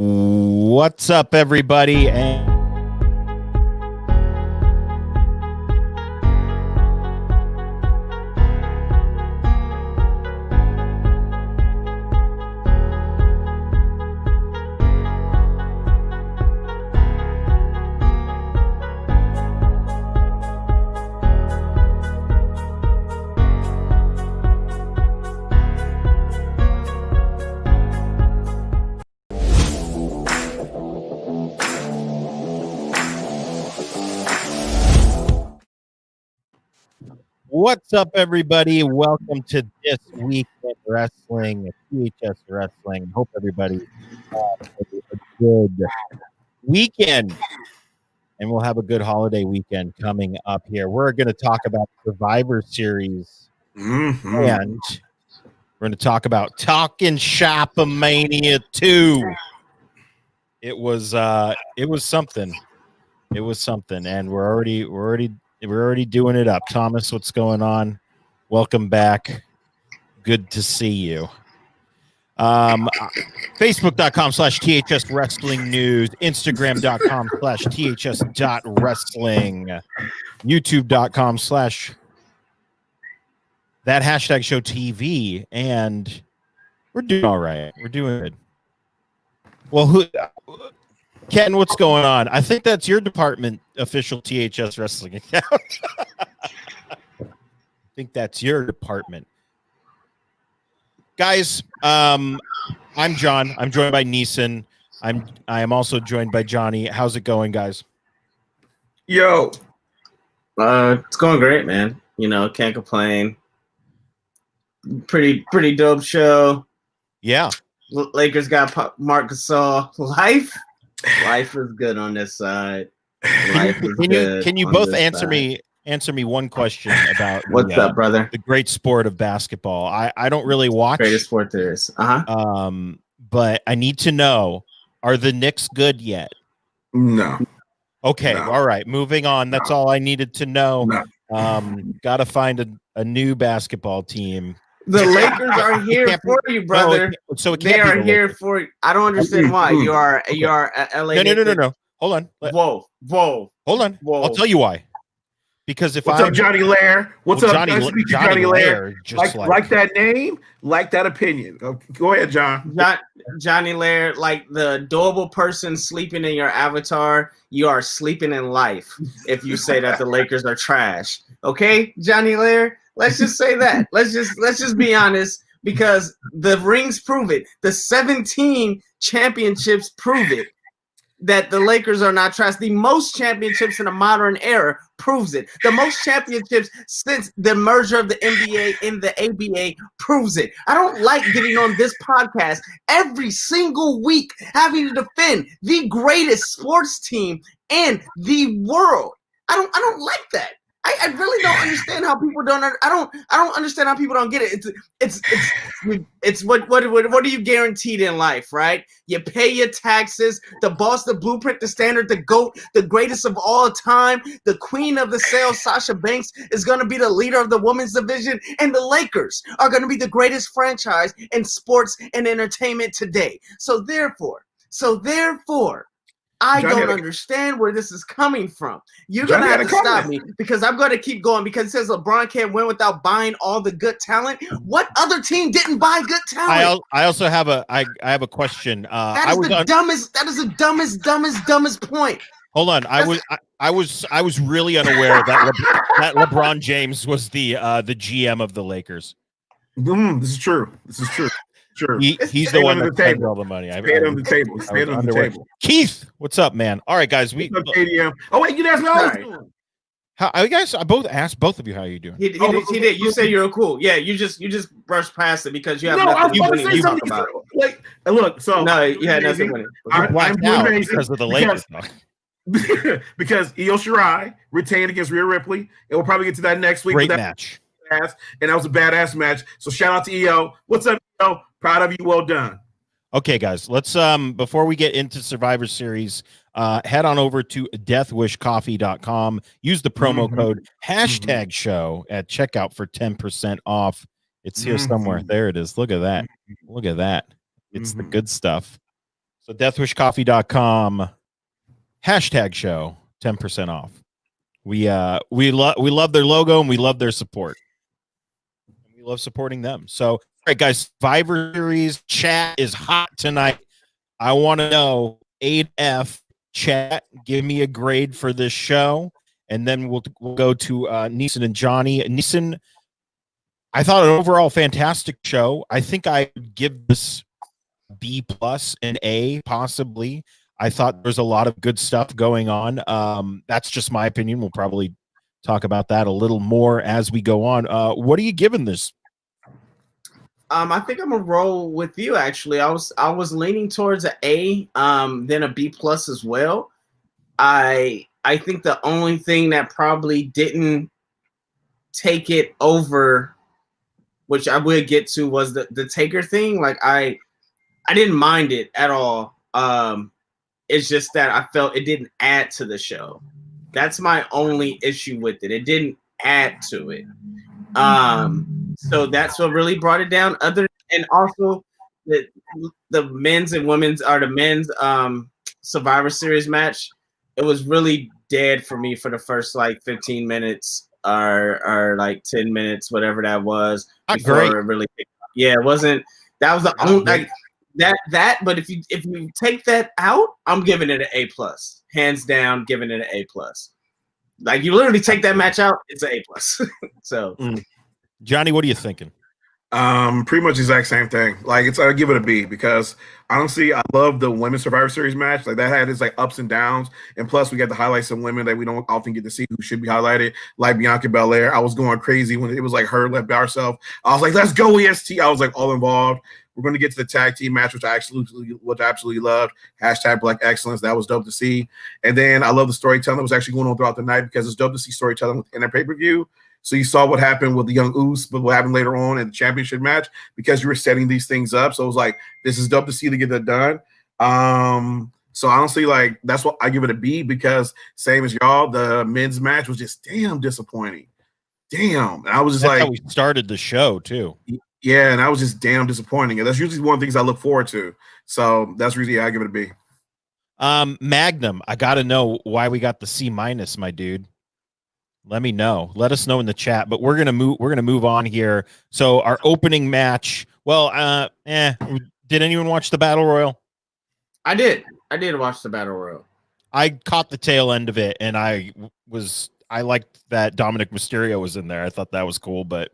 What's up, everybody? And what's up, everybody? Welcome to This Week in Wrestling, THS Wrestling. Hope everybody had a good weekend, and we'll have a good holiday weekend coming up here. We're going to talk about Survivor Series, and we're going to talk about Talking SHOP Mania 2. It was something. It was something, and we're already doing it up. Thomas, what's going on? Welcome back. Good to see you. Facebook.com/THS Wrestling News, Instagram.com/THS.Wrestling, YouTube.com/ that hashtag show TV, and we're doing all right. We're doing good. Well, Ken, what's going on? I think that's your department, official THS Wrestling account. I think that's your department. Guys, I'm John. I'm joined by Neeson. I am also joined by Johnny. How's it going, guys? Yo. It's going great, man. You know, can't complain. Pretty dope show. Yeah. Lakers got Marc Gasol. Life is good on this side. Can you both answer me one question about what's up, brother? The great sport of basketball. I don't really watch. Greatest sport there is. But I need to know: are the Knicks good yet? No. Okay. No. All right. Moving on. That's all I needed to know. No. Got to find a new basketball team. The Lakers are here for you, brother. No, so they are here for you. I don't understand why. You are LA. No. Hold on. Whoa. Hold on. Whoa. I'll tell you why. Because if What's up, Johnny Lair? What's up, Johnny Lair? Like that name, like that opinion. Go ahead, John. Johnny Lair, like the adorable person sleeping in your avatar, you are sleeping in life if you say that the Lakers are trash. Okay, Johnny Lair? Let's just say that. Let's just be honest, because the rings prove it. The 17 championships prove it. That the Lakers are not trash. The most championships in the modern era proves it. The most championships since the merger of the NBA and the ABA proves it. I don't like getting on this podcast every single week having to defend the greatest sports team in the world. I don't like that. I really don't understand how people don't. I don't understand how people don't get it. It's what are you guaranteed in life, right? You pay your taxes. The boss, the blueprint, the standard, the GOAT, the greatest of all time, the queen of the sales, Sasha Banks, is going to be the leader of the women's division, and the Lakers are going to be the greatest franchise in sports and entertainment today. So therefore. I don't understand where this is coming from. You're going to have to stop me because I'm going to keep going because it says LeBron can't win without buying all the good talent. What other team didn't buy good talent? I also have a question. That is the dumbest point. Hold on. I was really unaware that LeBron James was the GM of the Lakers. This is true. Sure. He's the one that paid all the money. Paid on the table. Keith, what's up, man? All right, guys. Oh wait, you asked me how I was doing. How you guys? I both asked both of you how you doing. He did. You said you're cool. Yeah, you just brushed past it because you have nothing to talk about. Like, look, so no, you had nothing with it. I'm blacked out because of the Lakers. Because Io Shirai retained against Rhea Ripley, and we'll probably get to that next week. Great match. And that was a badass match. So shout out to Io. What's up, Io? Proud of you. Well done. Okay, guys, let's before we get into Survivor Series, head on over to deathwishcoffee.com. Use the promo code #show at checkout for 10% off. It's here somewhere. There it is. Look at that. It's the good stuff. So deathwishcoffee.com #show 10% off. We love their logo and we love their support. We love supporting them. So, all right, guys, Survivor Series chat is hot tonight. I want to know 8F chat. Give me a grade for this show, and then we'll go to Neeson and Johnny. Neeson, I thought an overall fantastic show. I think I would give this B+ and A possibly. I thought there's a lot of good stuff going on. That's just my opinion. We'll probably talk about that a little more as we go on. What are you giving this? I think I'm gonna roll with you. Actually, I was leaning towards an A, then a B+ as well. I think the only thing that probably didn't take it over, which I will get to, was the Taker thing. Like I didn't mind it at all. It's just that I felt it didn't add to the show. That's my only issue with it. It didn't add to it. So that's what really brought it down. And also the men's and women's or the men's Survivor Series match, it was really dead for me for the first like 15 minutes or like 10 minutes, whatever that was. Not great. It really picked up. Yeah, it wasn't. That was the only like that. But if you take that out, I'm giving it an A+, hands down. Giving it an A+. Like you literally take that match out, it's an A+. So, Johnny, what are you thinking? Pretty much the exact same thing. Like I give it a B because honestly, I love the women's Survivor Series match. Like that had its like ups and downs, and plus we got to highlight some women that we don't often get to see who should be highlighted, like Bianca Belair. I was going crazy when it was like her left by herself. I was like, let's go EST. I was like all involved. We're going to get to the tag team match, which I absolutely loved. #Black Excellence. That was dope to see. And then I love the storytelling that was actually going on throughout the night because it's dope to see storytelling within a pay-per-view. So you saw what happened with the Young Usos, but what happened later on in the championship match because you were setting these things up. So it was like, this is dope to see to get that done. So honestly, like that's what I give it a B because same as y'all, the men's match was just damn disappointing. Damn. And I was just That's like, how we started the show too. Yeah, and that was just damn disappointing. And that's usually one of the things I look forward to. So that's really I give it a B. Magnum, I gotta know why we got the C-, my dude. Let me know. Let us know in the chat. But we're gonna move on here. So our opening match. Well, did anyone watch the Battle Royal? I did watch the Battle Royal. I caught the tail end of it, and I liked that Dominic Mysterio was in there. I thought that was cool, but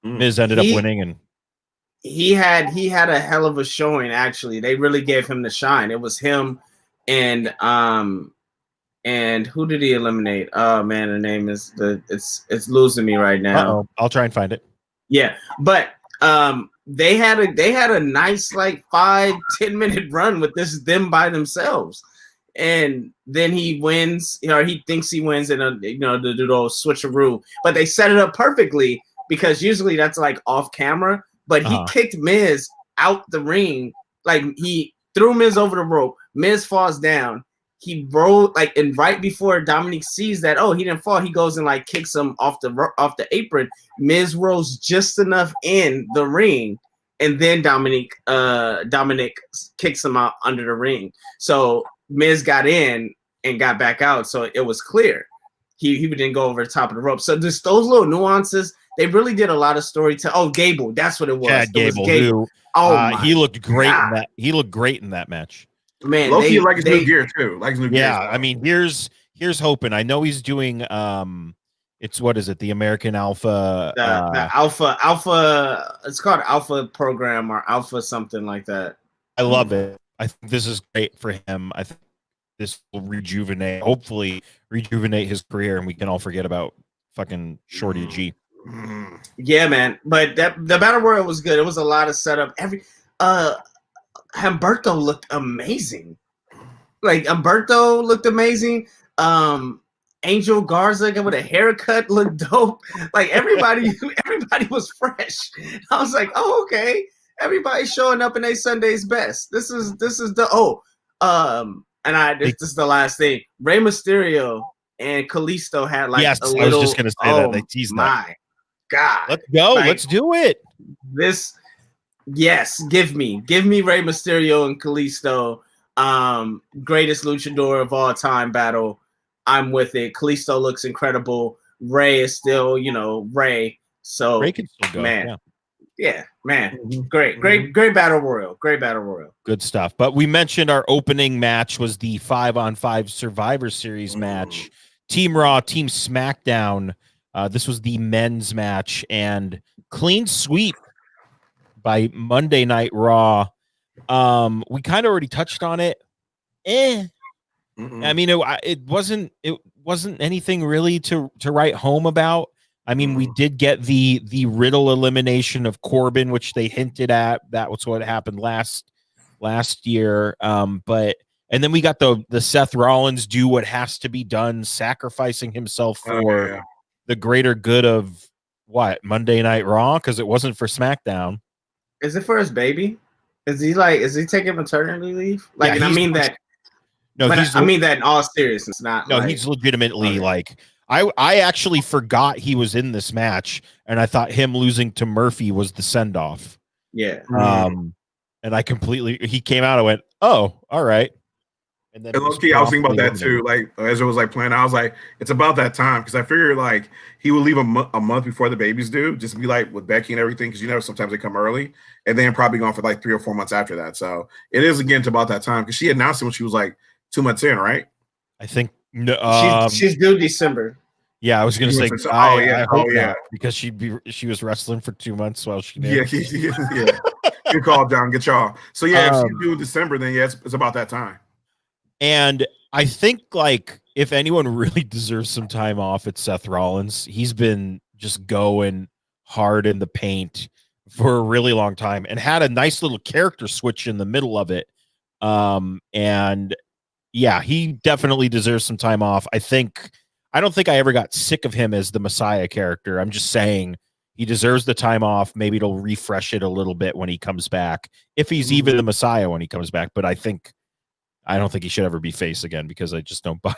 Miz ended up winning, and he had a hell of a showing. Actually, they really gave him the shine. It was him and who did he eliminate? Oh man, the name is it's losing me right now. I'll try and find it. Yeah, but they had a nice like 5-10 minute run with them by themselves, and then he wins. He thinks he wins, and the switcheroo. But they set it up perfectly because usually that's like off camera. But he kicked Miz out the ring, like he threw Miz over the rope. Miz falls down. He rolled and right before Dominic sees that, he didn't fall, he goes and like kicks him off the apron. Miz rolls just enough in the ring, and then Dominic kicks him out under the ring. So Miz got in and got back out, so it was clear. He didn't go over the top of the rope. So just those little nuances, they really did a lot of storytelling. Oh, Gable, that's what it was. Chad Gable. He looked great in that. He looked great in that match. Man, Loki like his new gear too. Like his new gear. Yeah, I mean, here's hoping. I know he's doing it's what is it? The American Alpha. The Alpha. It's called Alpha Program or Alpha something like that. I love it. I think this is great for him. I think this will hopefully rejuvenate his career, and we can all forget about fucking Shorty G. Yeah, man. But the Battle Royal was good. It was a lot of setup. Humberto looked amazing. Like Humberto looked amazing. Angel Garza with a haircut looked dope. Like everybody was fresh. I was like, oh, okay. Everybody's showing up in their Sunday's best. This is this is the last thing. Rey Mysterio and Kalisto had like I was just gonna say that they teased that. My God. Let's go. Let's do it. Yes, give me Rey Mysterio and Kalisto. Greatest luchador of all time battle. I'm with it. Kalisto looks incredible. Ray is still, Ray. So Ray can still go. man. Yeah, man. Mhm. Great battle royal. Great battle royal. Good stuff. But we mentioned our opening match was the 5-on-5 Survivor Series match. Team Raw, Team SmackDown. This was the men's match, and clean sweep by Monday Night Raw. We kind of already touched on it. I mean, it wasn't anything really to write home about. I mean, we did get the Riddle elimination of Corbin, which they hinted at. That was what happened last year. But and then we got the Seth Rollins do what has to be done, sacrificing himself for the greater good of what, Monday Night Raw, because it wasn't for SmackDown. Is it for his baby? Is he taking maternity leave? Like, Yeah, and I mean that. No, I mean that in all seriousness. Not. No, like, he's legitimately like. I actually forgot he was in this match, and I thought him losing to Murphy was the send off. Yeah. And I he came out and went, "Oh, all right." And then I was thinking about that too. Like as it was like playing, I was like, it's about that time because I figured like he would leave a month before the babies do, just be like with Becky and everything, because sometimes they come early, and then probably gone for like 3 or 4 months after that. So it is again to about that time because she announced it when she was like 2 months in, right? I think no, she's due December. Yeah, I was gonna say, I hope not, because she was wrestling for 2 months while she did. Yeah. Good call, John. Good y'all. So yeah, if she's due in December, then yeah, it's about that time. And I think like if anyone really deserves some time off, it's Seth Rollins. He's been just going hard in the paint for a really long time and had a nice little character switch in the middle of it. And yeah, he definitely deserves some time off. I don't think I ever got sick of him as the Messiah character. I'm just saying he deserves the time off. Maybe it'll refresh it a little bit when he comes back, if he's even the Messiah when he comes back. But I don't think he should ever be face again because I just don't buy it.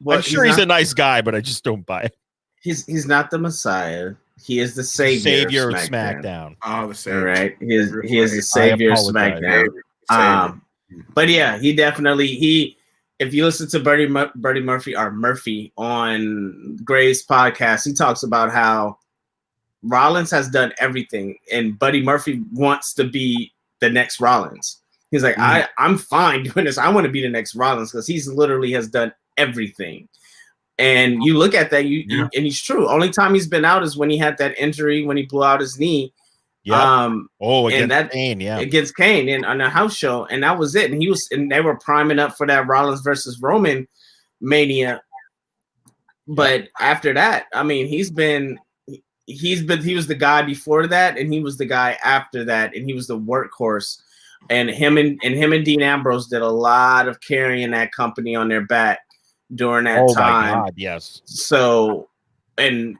Well, I'm sure he's a nice guy, but I just don't buy it. He's not the Messiah. He is the savior of SmackDown. Oh, the savior. All right. He is the savior of SmackDown. But yeah, he definitely if you listen to Murphy on Gray's podcast, he talks about how Rollins has done everything and Buddy Murphy wants to be the next Rollins. He's like, I'm fine doing this. I want to be the next Rollins because he's literally has done everything. And you look at that, and he's true. Only time he's been out is when he had that injury, when he blew out his knee. Yeah. Against Kane, against Kane on a house show, and that was it. And they were priming up for that Rollins versus Roman Mania. But after that, I mean, he was the guy before that, and he was the guy after that, and he was the workhorse. And him and Dean Ambrose did a lot of carrying that company on their back during that time. My God, yes. So, and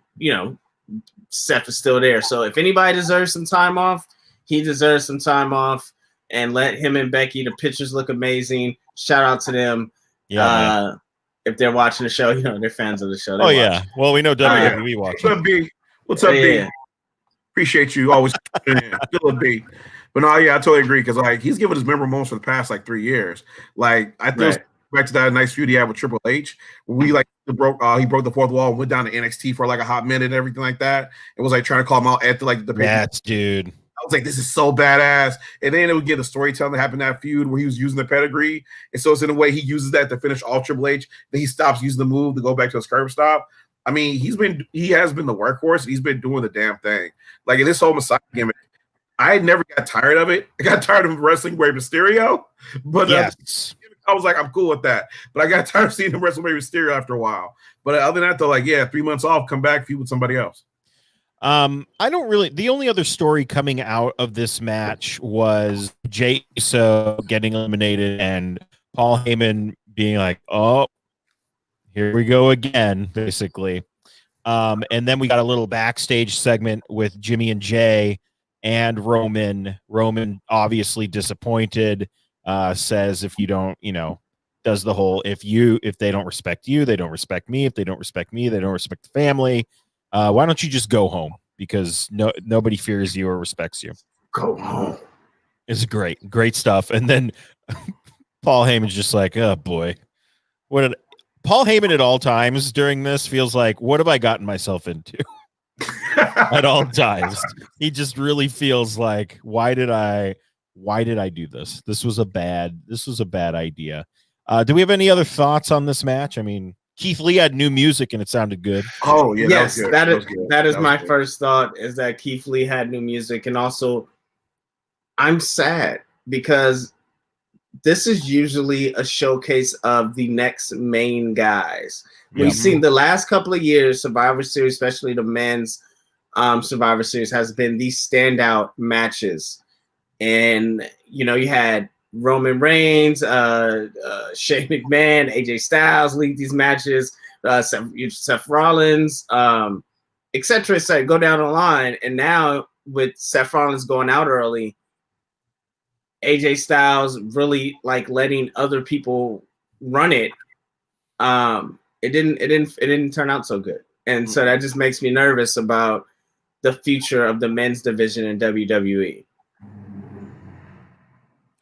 Seth is still there. So if anybody deserves some time off, he deserves some time off. And let him and Becky, the pictures look amazing. Shout out to them. Yeah. If they're watching the show, they're fans of the show. Yeah. Well, we know WWE watching. What's up, B? What's up, B? Appreciate you always. Still a B. But no, yeah, I totally agree because like he's given his memorable moments for the past like 3 years. Like I think back to that nice feud he had with Triple H, where we like he broke the fourth wall and went down to NXT for like a hot minute and everything like that. It was like trying to call him out after like the dude. I was like, this is so badass. And then it would get the storytelling that happened in that feud where he was using the pedigree. And so it's in a way he uses that to finish all Triple H. Then he stops using the move to go back to his curb stop. I mean, he has been the workhorse. He's been doing the damn thing. Like in this whole Messiah gimmick, I never got tired of it. I got tired of wrestling Rey Mysterio, but I was like, I'm cool with that. But I got tired of seeing him wrestle Rey Mysterio after a while. But other than that, though, like 3 months off, come back, feud with somebody else. The only other story coming out of this match was Jey Uso getting eliminated and Paul Heyman being like, oh, here we go again, basically. And then we got a little backstage segment with Jimmy and Jay and Roman. Obviously disappointed, says if you don't, does the whole if they don't respect you, they don't respect me. If they don't respect me, they don't respect the family. Why don't you just go home? Because nobody fears you or respects you. Go home. It's great stuff. And then Paul Heyman's just like, oh boy, Paul Heyman at all times during this feels like, what have I gotten myself into? At all times, he just really feels like, why did I do this? This was a bad idea. Do we have any other thoughts on this match? I mean, Keith Lee had new music and it sounded good. Oh yeah, yes, that is my good. first thought, is that Keith Lee had new music. And also, I'm sad because this is usually a showcase of the next main guys. We've seen the last couple of years, Survivor Series, especially the men's Survivor Series, has been these standout matches. And, you know, you had Roman Reigns, Shane McMahon, AJ Styles lead these matches, Seth Rollins, et cetera, go down the line. And now with Seth Rollins going out early, AJ Styles really like letting other people run it. It didn't turn out so good. And so that just makes me nervous about the future of the men's division in WWE.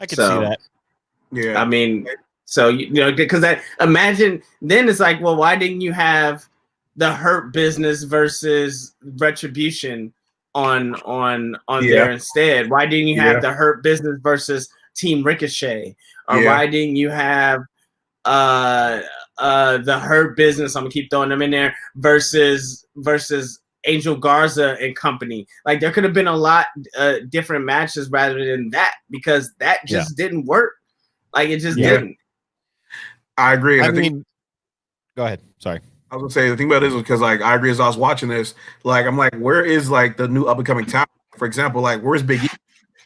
I could see that. Yeah. I mean, so, you know, because imagine then it's like, well, why didn't you have the Hurt Business versus Retribution on there instead? Why didn't you have the Hurt Business versus Team Ricochet? Or why didn't you have the Hurt Business, I'm gonna keep throwing them in there, versus Angel Garza and company? Like, there could have been a lot different matches rather than that, because that just didn't work. Like, it just didn't. I agree. I mean, go ahead. Sorry. I was gonna say, the thing about this is because, like, I agree. As I was watching this, like, I'm like, where is like the new up and coming talent? For example, like, where's Big E?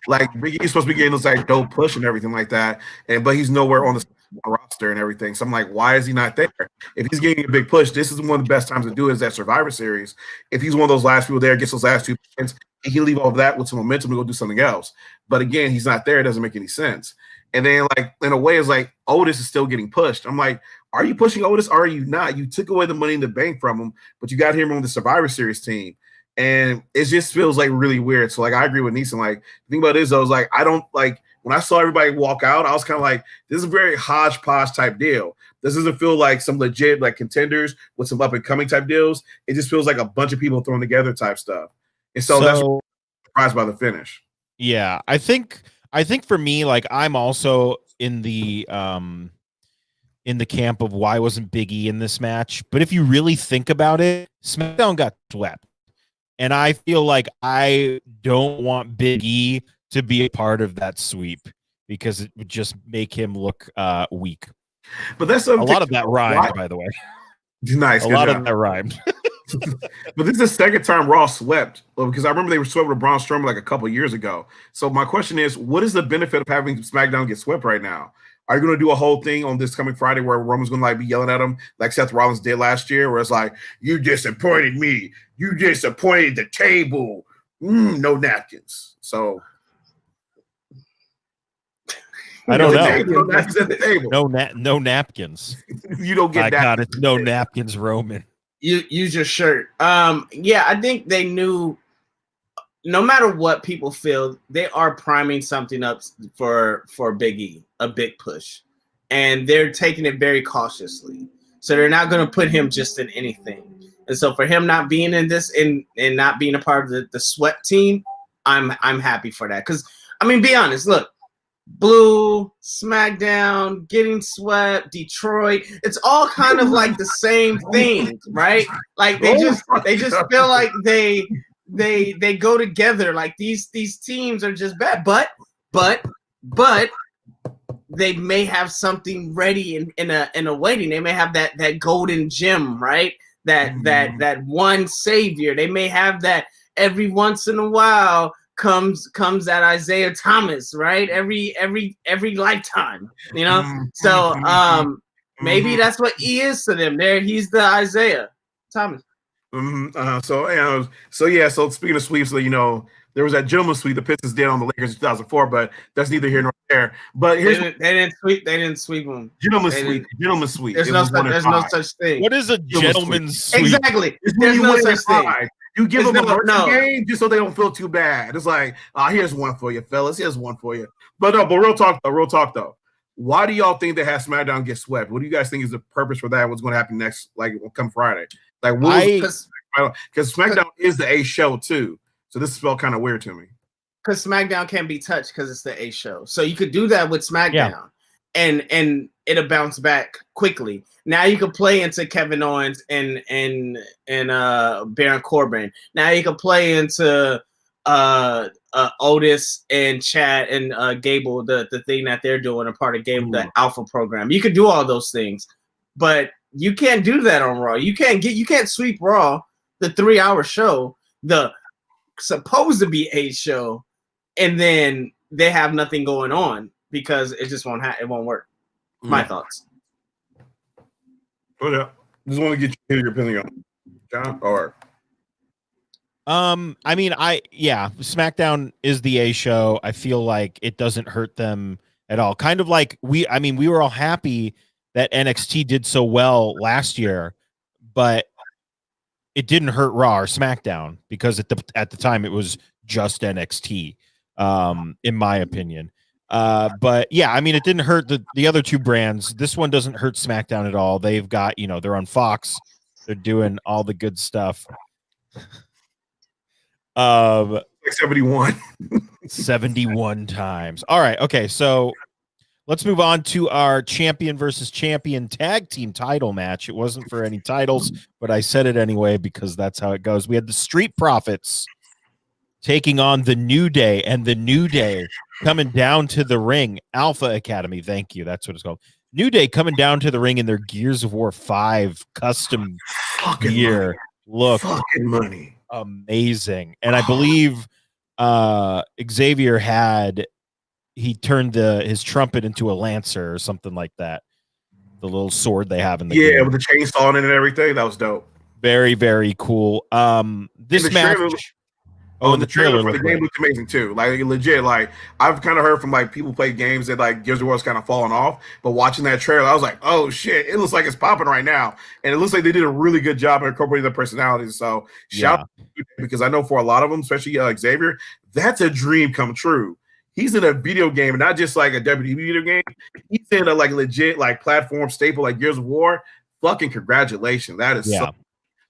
Like, Big E's supposed to be getting this like dope push and everything like that, but he's nowhere on the roster and everything. So I'm like, why is he not there? If he's getting a big push, this is one of the best times to do it, is that Survivor Series. If he's one of those last people there, gets those last 2 points, he can leave all of that with some momentum to go do something else. But again, he's not there. It doesn't make any sense. And then, like, in a way, it's like Otis is still getting pushed. I'm like, are you pushing Otis? Or are you not? You took away the money in the bank from him, but you got him on the Survivor Series team. And it just feels like really weird. So, like, I agree with Neeson. Like, the thing about it is, though, is like, I don't like, when I saw everybody walk out, I was kind of like, this is a very hodgepodge type deal. This doesn't feel like some legit like contenders with some up and coming type deals. It just feels like a bunch of people thrown together type stuff. And so that's what I'm surprised by the finish. Yeah, I think for me, like, I'm also in the camp of why wasn't Big E in this match. But if you really think about it, SmackDown got swept. And I feel like I don't want Big E to be a part of that sweep, because it would just make him look weak. But that's a lot of that rhymed, by the way. Nice. A lot of that rhymed. But this is the second time Raw swept, because I remember they were swept with Braun Strowman like a couple years ago. So my question is, what is the benefit of having SmackDown get swept right now? Are you going to do a whole thing on this coming Friday where Roman's going to like be yelling at him like Seth Rollins did last year, where it's like, you disappointed me, you disappointed the table, no napkins? So I don't know. No napkins at the table. No napkins. You don't get. I got it. No napkins, Roman. You use your shirt. Yeah, I think they knew. No matter what people feel, they are priming something up for Big E, a big push, and they're taking it very cautiously. So they're not going to put him just in anything. And so for him not being in this and not being a part of the sweat team, I'm happy for that. Because, I mean, be honest. Look, Blue, SmackDown, getting swept, Detroit. It's all kind of like the same thing, right? Like they just feel like they go together. Like these teams are just bad. But they may have something ready in a waiting. They may have that golden gem, right? That one savior. They may have that every once in a while. Comes that Isaiah Thomas, right? Every lifetime, you know. So maybe that's what he is to them. There, he's the Isaiah Thomas. So speaking of sweeps, you know, there was that gentleman sweep the Pistons did on the Lakers in 2004, but that's neither here nor there. But they didn't sweep them. Gentleman sweep. There's no such thing. What is a gentleman's sweep? Exactly. There's no such thing. You give them a mercy game just so they don't feel too bad. It's like, here's one for you, fellas. Here's one for you. But real talk though. Why do y'all think they have SmackDown get swept? What do you guys think is the purpose for that? What's going to happen next, like come Friday? Like, because SmackDown is the A show too, so this felt kind of weird to me. Because SmackDown can't be touched because it's the A show, so you could do that with SmackDown, and it'll bounce back quickly. Now you can play into Kevin Owens and Baron Corbin. Now you can play into Otis and Chad and Gable, the thing that they're doing, a part of Gable, the Alpha program. You could do all those things, but you can't do that on Raw. You can't sweep Raw, the 3-hour show, the supposed to be a show, and then they have nothing going on because it just won't it won't work. My thoughts. Oh yeah, just want to get your opinion on John or. I mean, SmackDown is the A show. I feel like it doesn't hurt them at all. Kind of like we were all happy that NXT did so well last year, but it didn't hurt Raw or SmackDown because at the time it was just NXT, in my opinion. But yeah, I mean, it didn't hurt the other two brands. This one doesn't hurt SmackDown at all. They've got, they're on Fox. They're doing all the good stuff. 71 71 times. All right. Okay. So let's move on to our champion versus champion tag team title match. It wasn't for any titles, but I said it anyway because that's how it goes. We had the Street Profits taking on the New Day, and the New Day coming down to the ring. Alpha Academy. Thank you. That's what it's called. New Day coming down to the ring in their Gears of War 5 custom gear. Look, fucking money. Amazing. And I believe Xavier he turned his trumpet into a lancer or something like that. The little sword they have in the game. With the chainsaw in it and everything. That was dope. Very, very cool. This match. The trailer for the game looked amazing too. Like legit, like I've kind of heard from like people play games that like Gears of War's kind of falling off, but watching that trailer, I was like, oh shit, it looks like it's popping right now, and it looks like they did a really good job of incorporating their personalities. So shout out because I know for a lot of them, especially Xavier, that's a dream come true. He's in a video game, not just like a WWE video game. He's in a like legit like platform staple like Gears of War. Fucking congratulations! That is so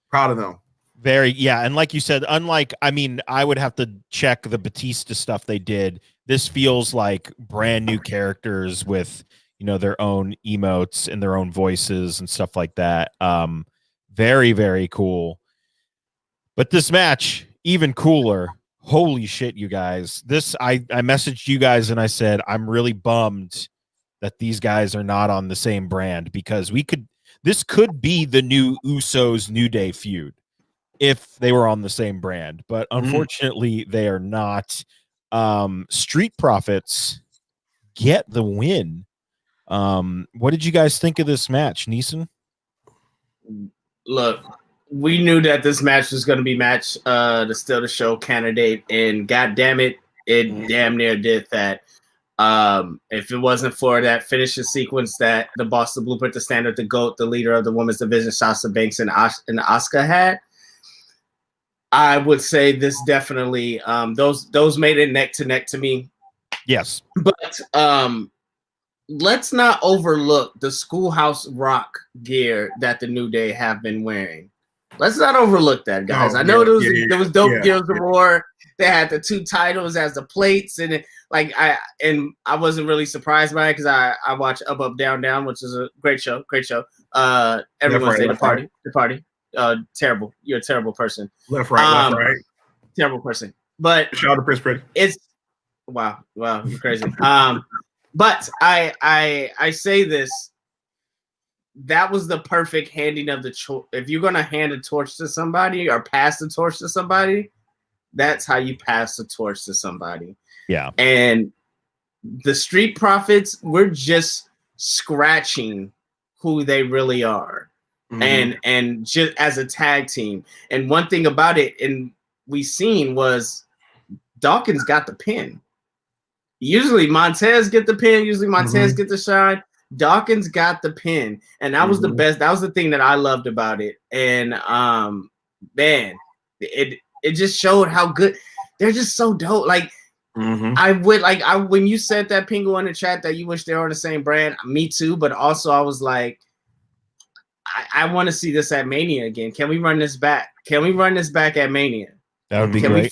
proud of them. And like you said, unlike, I would have to check the Batista stuff they did. This feels like brand new characters with, their own emotes and their own voices and stuff like that. Very, very cool. But this match, even cooler. Holy shit, you guys. I messaged you guys and I said, I'm really bummed that these guys are not on the same brand because this could be the new Usos New Day feud if they were on the same brand, but unfortunately they are not. Street Profits get the win. What did you guys think of this match, Neeson? Look, we knew that this match was going to be the Still the Show candidate, and god damn it, it damn near did that. If it wasn't for that finishing sequence that the boss, the Blueprint, the Standard, the GOAT, the leader of the women's division, Sasha Banks and Asuka had, I would say this definitely those made it neck to neck to me. Yes. But let's not overlook the Schoolhouse Rock gear that the New Day have been wearing. Let's not overlook that, guys. I know there was dope Gears of War. They had the 2 titles as the plates, and I wasn't really surprised by it because I watch Up Up Down Down, which is a great show. Everyone's day the party. Terrible. You're a terrible person. Left, right. Terrible person. But shout out to Prince Pretty. It's wow, you're crazy. But I say this. That was the perfect handing of the if you're gonna hand a torch to somebody or pass the torch to somebody, that's how you pass the torch to somebody. Yeah. And the Street Profits, we're just scratching who they really are. And just as a tag team. And one thing about it, and we seen was Dawkins got the pin. Usually Montez get the pin. Usually Montez get the shine. Dawkins got the pin, and that was the best. That was the thing that I loved about it. And man, it just showed how good they're just so dope. Like I would like when you said that, Pingu, in the chat that you wish they were on the same brand. Me too, but also I was like, I want to see this at Mania again. Can we run this back? Can we run this back at Mania? That would be great.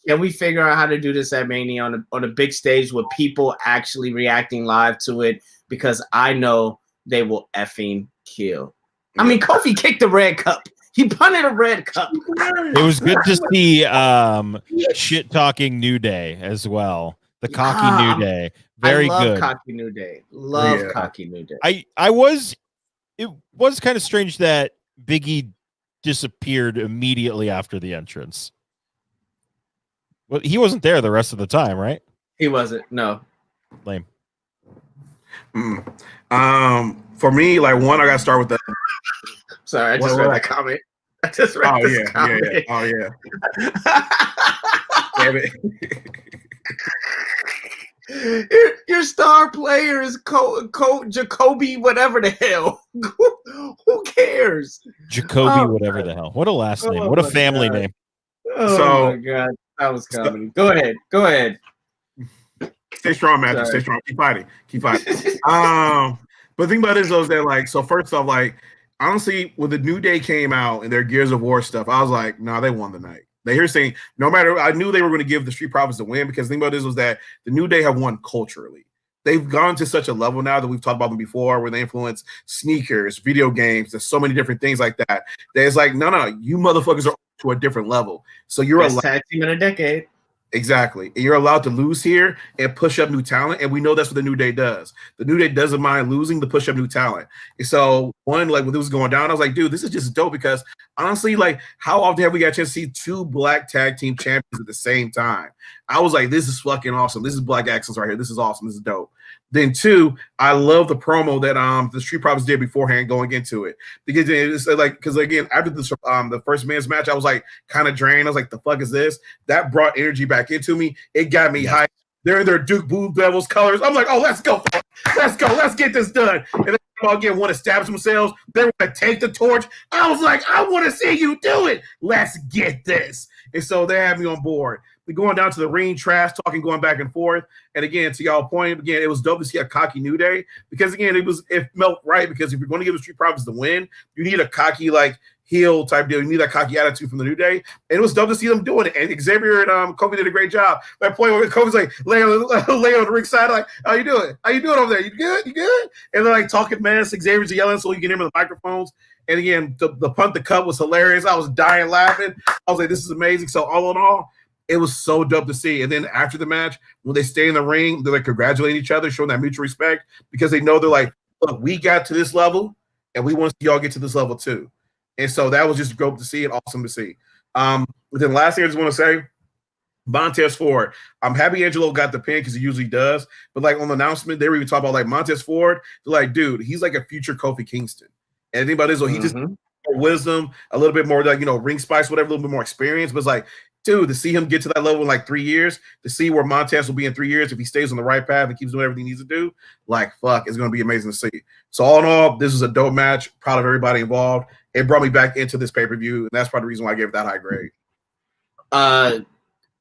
Can we figure out how to do this at Mania on a big stage with people actually reacting live to it? Because I know they will effing kill. I mean, Kofi kicked the red cup. He punted a red cup. It was good to see shit talking New Day as well. The cocky New Day. Very good. Cocky New Day. Love cocky New Day. It was kind of strange that Big E disappeared immediately after the entrance. Well, he wasn't there the rest of the time, right? He wasn't. No. Lame. For me, like one, I got to start with the. Sorry, I just read that comment. I just read this comment. Oh yeah. Damn it. Your star player is Jacoby, whatever the hell. Who cares? Jacoby, whatever the hell. What a last name. What a family name. Oh my god, that was comedy. Go ahead. Stay strong, Matthew. Stay strong. Keep fighting. But the thing about it is that, like, so first off, like, honestly, when the New Day came out and their Gears of War stuff, I was like, nah, they won the night. They're saying no matter, I knew they were going to give the Street Profits the win, because the thing about this was that the New Day have won culturally. They've gone to such a level now that we've talked about them before, where they influence sneakers, video games, there's so many different things like that. That it's like, no, you motherfuckers are to a different level. So you're a tag team in a decade. Exactly. And you're allowed to lose here and push up new talent. And we know that's what the New Day does. The New Day doesn't mind losing to push up new talent. And so when this was going down, I was like, dude, this is just dope, because honestly, like, how often have we got a chance to see two black tag team champions at the same time? I was like, this is fucking awesome. This is black accents right here. This is awesome. This is dope. Then two, I love the promo that the Street Profits did beforehand going into it, because it's like, because again, after the first men's match, I was like kind of drained. I was like, the fuck is this? That brought energy back into me. It got me hyped. They're in their Duke Blue Devils colors. I'm like, oh, let's go. Let's go. Let's get this done. And then again, want to establish themselves. They want to take the torch. I was like, I want to see you do it. Let's get this. And so they have me on board. We're going down to the ring, trash talking, going back and forth. And again, to y'all point, again, it was dope to see a cocky New Day, because again, it felt right, because if you're going to give the Street Profits the win, you need a cocky, like, heel type deal. You need that cocky attitude from the New Day. And it was dope to see them doing it. And Xavier and Kofi did a great job. That point where Kofi's like lay on the ring side, like, how you doing? How you doing over there? You good? You good? And they're like talking mess. Xavier's yelling so you can hear him in the microphones. And again, the punt the cup was hilarious. I was dying laughing. I was like, this is amazing. So all in all, it was so dope to see. And then after the match, when they stay in the ring, they're like congratulating each other, showing that mutual respect, because they know they're like, look, we got to this level and we want to see y'all get to this level too. And so that was just dope to see and awesome to see. But then last thing I just want to say, Montez Ford. I'm happy Angelo got the pin, because he usually does. But like on the announcement, they were even talking about like Montez Ford. They're like, dude, he's like a future Kofi Kingston. And the thing about it is, he just more wisdom, a little bit more like, ring spice, whatever, a little bit more experience. But it's like, dude, to see him get to that level in like 3 years, to see where Montez will be in 3 years if he stays on the right path and keeps doing everything he needs to do, like, fuck, it's going to be amazing to see. So all in all, this was a dope match. Proud of everybody involved. It brought me back into this pay-per-view, and that's probably the reason why I gave it that high grade. I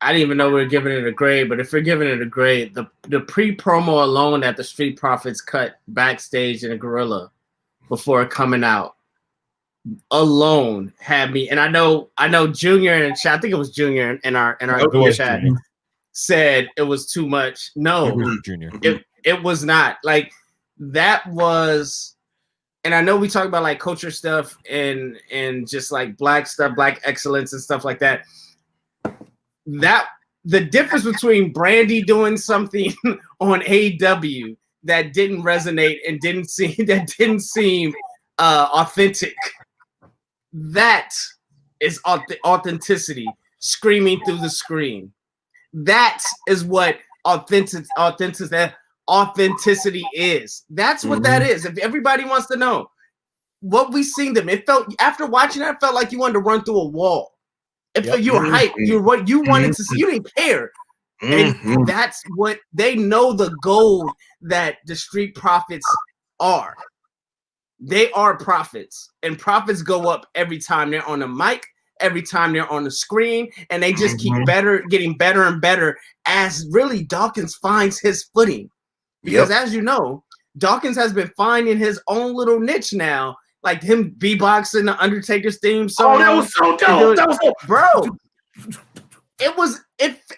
didn't even know we were giving it a grade, but if we're giving it a grade, the pre-promo alone that the Street Profits cut backstage in a gorilla before coming out alone had me, and I know Junior in the chat, I think it was Junior in our chat, said it was too much. No, Junior. It was not. Like, that was, and I know we talk about like culture stuff and just like black stuff, black excellence and stuff like that. That the difference between Brandy doing something on AEW that didn't resonate and didn't seem authentic. That is authenticity screaming through the screen. That is what authenticity is. That's what that is. If everybody wants to know what we seen them, it felt, after watching that, it felt like you wanted to run through a wall. It felt you were hyped. You were what you wanted to see. You didn't care. And that's what they know, the gold that the Street Profits are. They are prophets, and prophets go up every time they're on the mic, every time they're on the screen, and they just keep getting better and better as really Dawkins finds his footing. Because as you know, Dawkins has been finding his own little niche now, like him beatboxing the Undertaker's theme song. Oh, that was so dope. That was so, bro.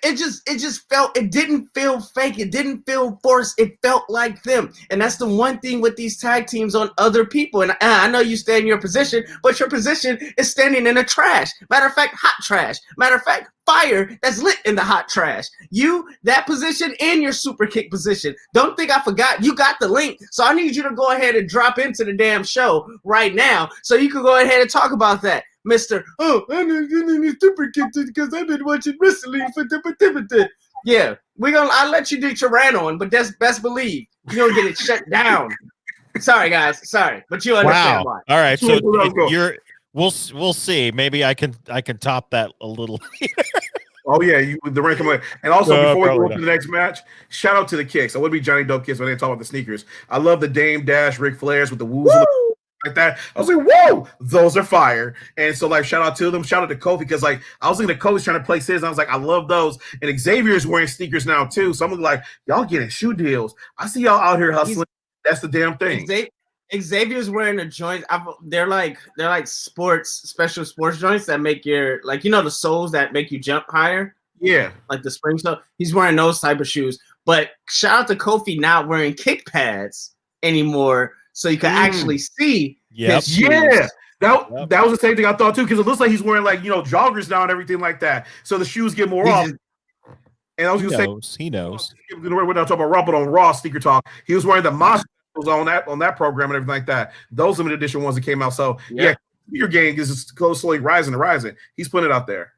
It just felt, it didn't feel fake. It didn't feel forced. It felt like them. And that's the one thing with these tag teams on other people. And I know you stay in your position, but your position is standing in the trash. Matter of fact, hot trash. Matter of fact, fire that's lit in the hot trash. You, that position, and your super kick position. Don't think I forgot. You got the link. So I need you to go ahead and drop into the damn show right now so you can go ahead and talk about that. Mr. Oh, I'm a super kick because I've been watching wrestling for the. Yeah, I'll let you do your rant on, but that's best believe you don't get it shut down. Sorry, guys. Sorry, but you understand why. All right, so we'll see. Maybe I can top that a little. Oh yeah, the rank coming. And also before we go to the next match, shout out to the kicks. I would be Johnny Dope Kicks when they talk about the sneakers. I love the Dame Dash, Ric Flairs with the woos like that. I was like, whoa, those are fire. And so like shout out to them. Shout out to Kofi because like I was thinking the Kofi's trying to place his. And I was like, I love those. And Xavier's wearing sneakers now too. So I'm like, y'all getting shoe deals. I see y'all out here hustling. That's the damn thing. Xavier's wearing the joints. They're like special sports joints that make your, like, you know, the soles that make you jump higher. Yeah, like the spring stuff. He's wearing those type of shoes. But shout out to Kofi not wearing kick pads anymore, so you can actually see. His shoes. Yeah, that was the same thing I thought too, because it looks like he's wearing like, you know, joggers now and everything like that. So the shoes get more off. And I was gonna say he knows. We're not talking about Raw, but on Raw Sneaker Talk, he was wearing the Moss on that program and everything like that. Those limited edition ones that came out. So your game is slowly rising and rising. He's putting it out there.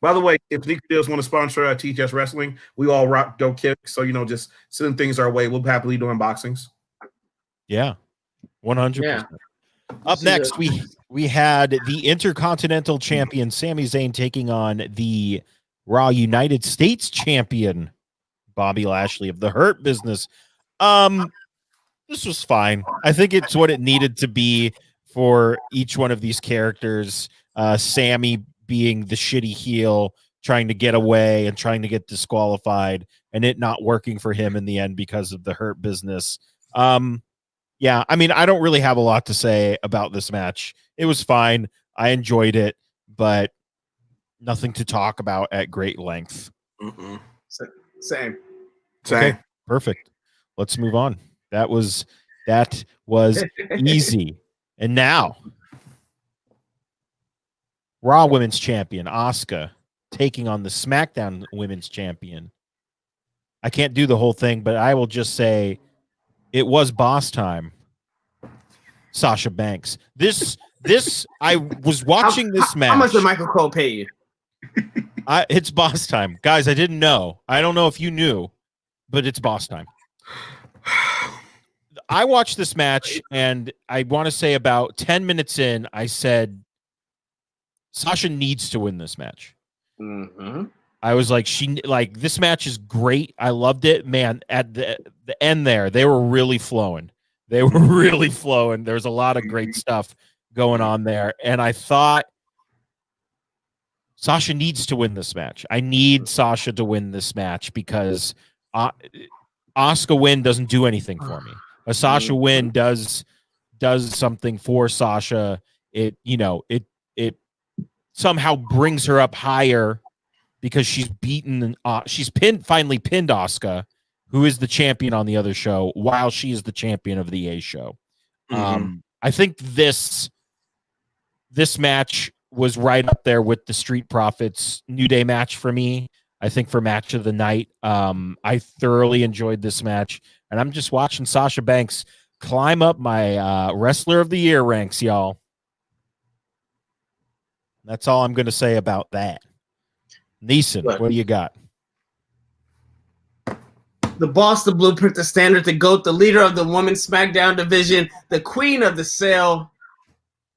By the way, if Sneaker Deals want to sponsor THS Wrestling, we all rock dope kicks. So, you know, just send things our way. We'll happily do unboxings. Yeah, 100%. Up next, we had the Intercontinental Champion Sami Zayn taking on the Raw United States Champion Bobby Lashley of the Hurt Business. This was fine. I think it's what it needed to be for each one of these characters. Sammy being the shitty heel, trying to get away and trying to get disqualified, and it not working for him in the end because of the Hurt Business. Yeah, I mean, I don't really have a lot to say about this match. It was fine. I enjoyed it, but nothing to talk about at great length. Same. Okay, perfect. Let's move on. That was easy. And now, Raw Women's Champion Asuka taking on the SmackDown Women's Champion. I can't do the whole thing, but I will just say it was boss time. Sasha Banks. This I was watching this match. How much did Michael Cole pay you? It's boss time. Guys, I didn't know. I don't know if you knew, but it's boss time. I watched this match, and I want to say about 10 minutes in, I said, Sasha needs to win this match. I was like, this match is great. I loved it. Man, at the end there, they were really flowing. There was a lot of great stuff going on there. And I thought Sasha needs to win this match. I need Sasha to win this match because Asuka win doesn't do anything for me. A Sasha win does something for Sasha. It somehow brings her up higher because she's finally pinned Asuka, who is the champion on the other show, while she is the champion of the A show. I think this match was right up there with the Street Profits New Day match for me. I think for match of the night, I thoroughly enjoyed this match, and I'm just watching Sasha Banks climb up my Wrestler of the Year ranks, y'all. That's all I'm going to say about that. Neeson, what do you got? The boss, the blueprint, the standard, the GOAT, the leader of the women's SmackDown division, the queen of the cell,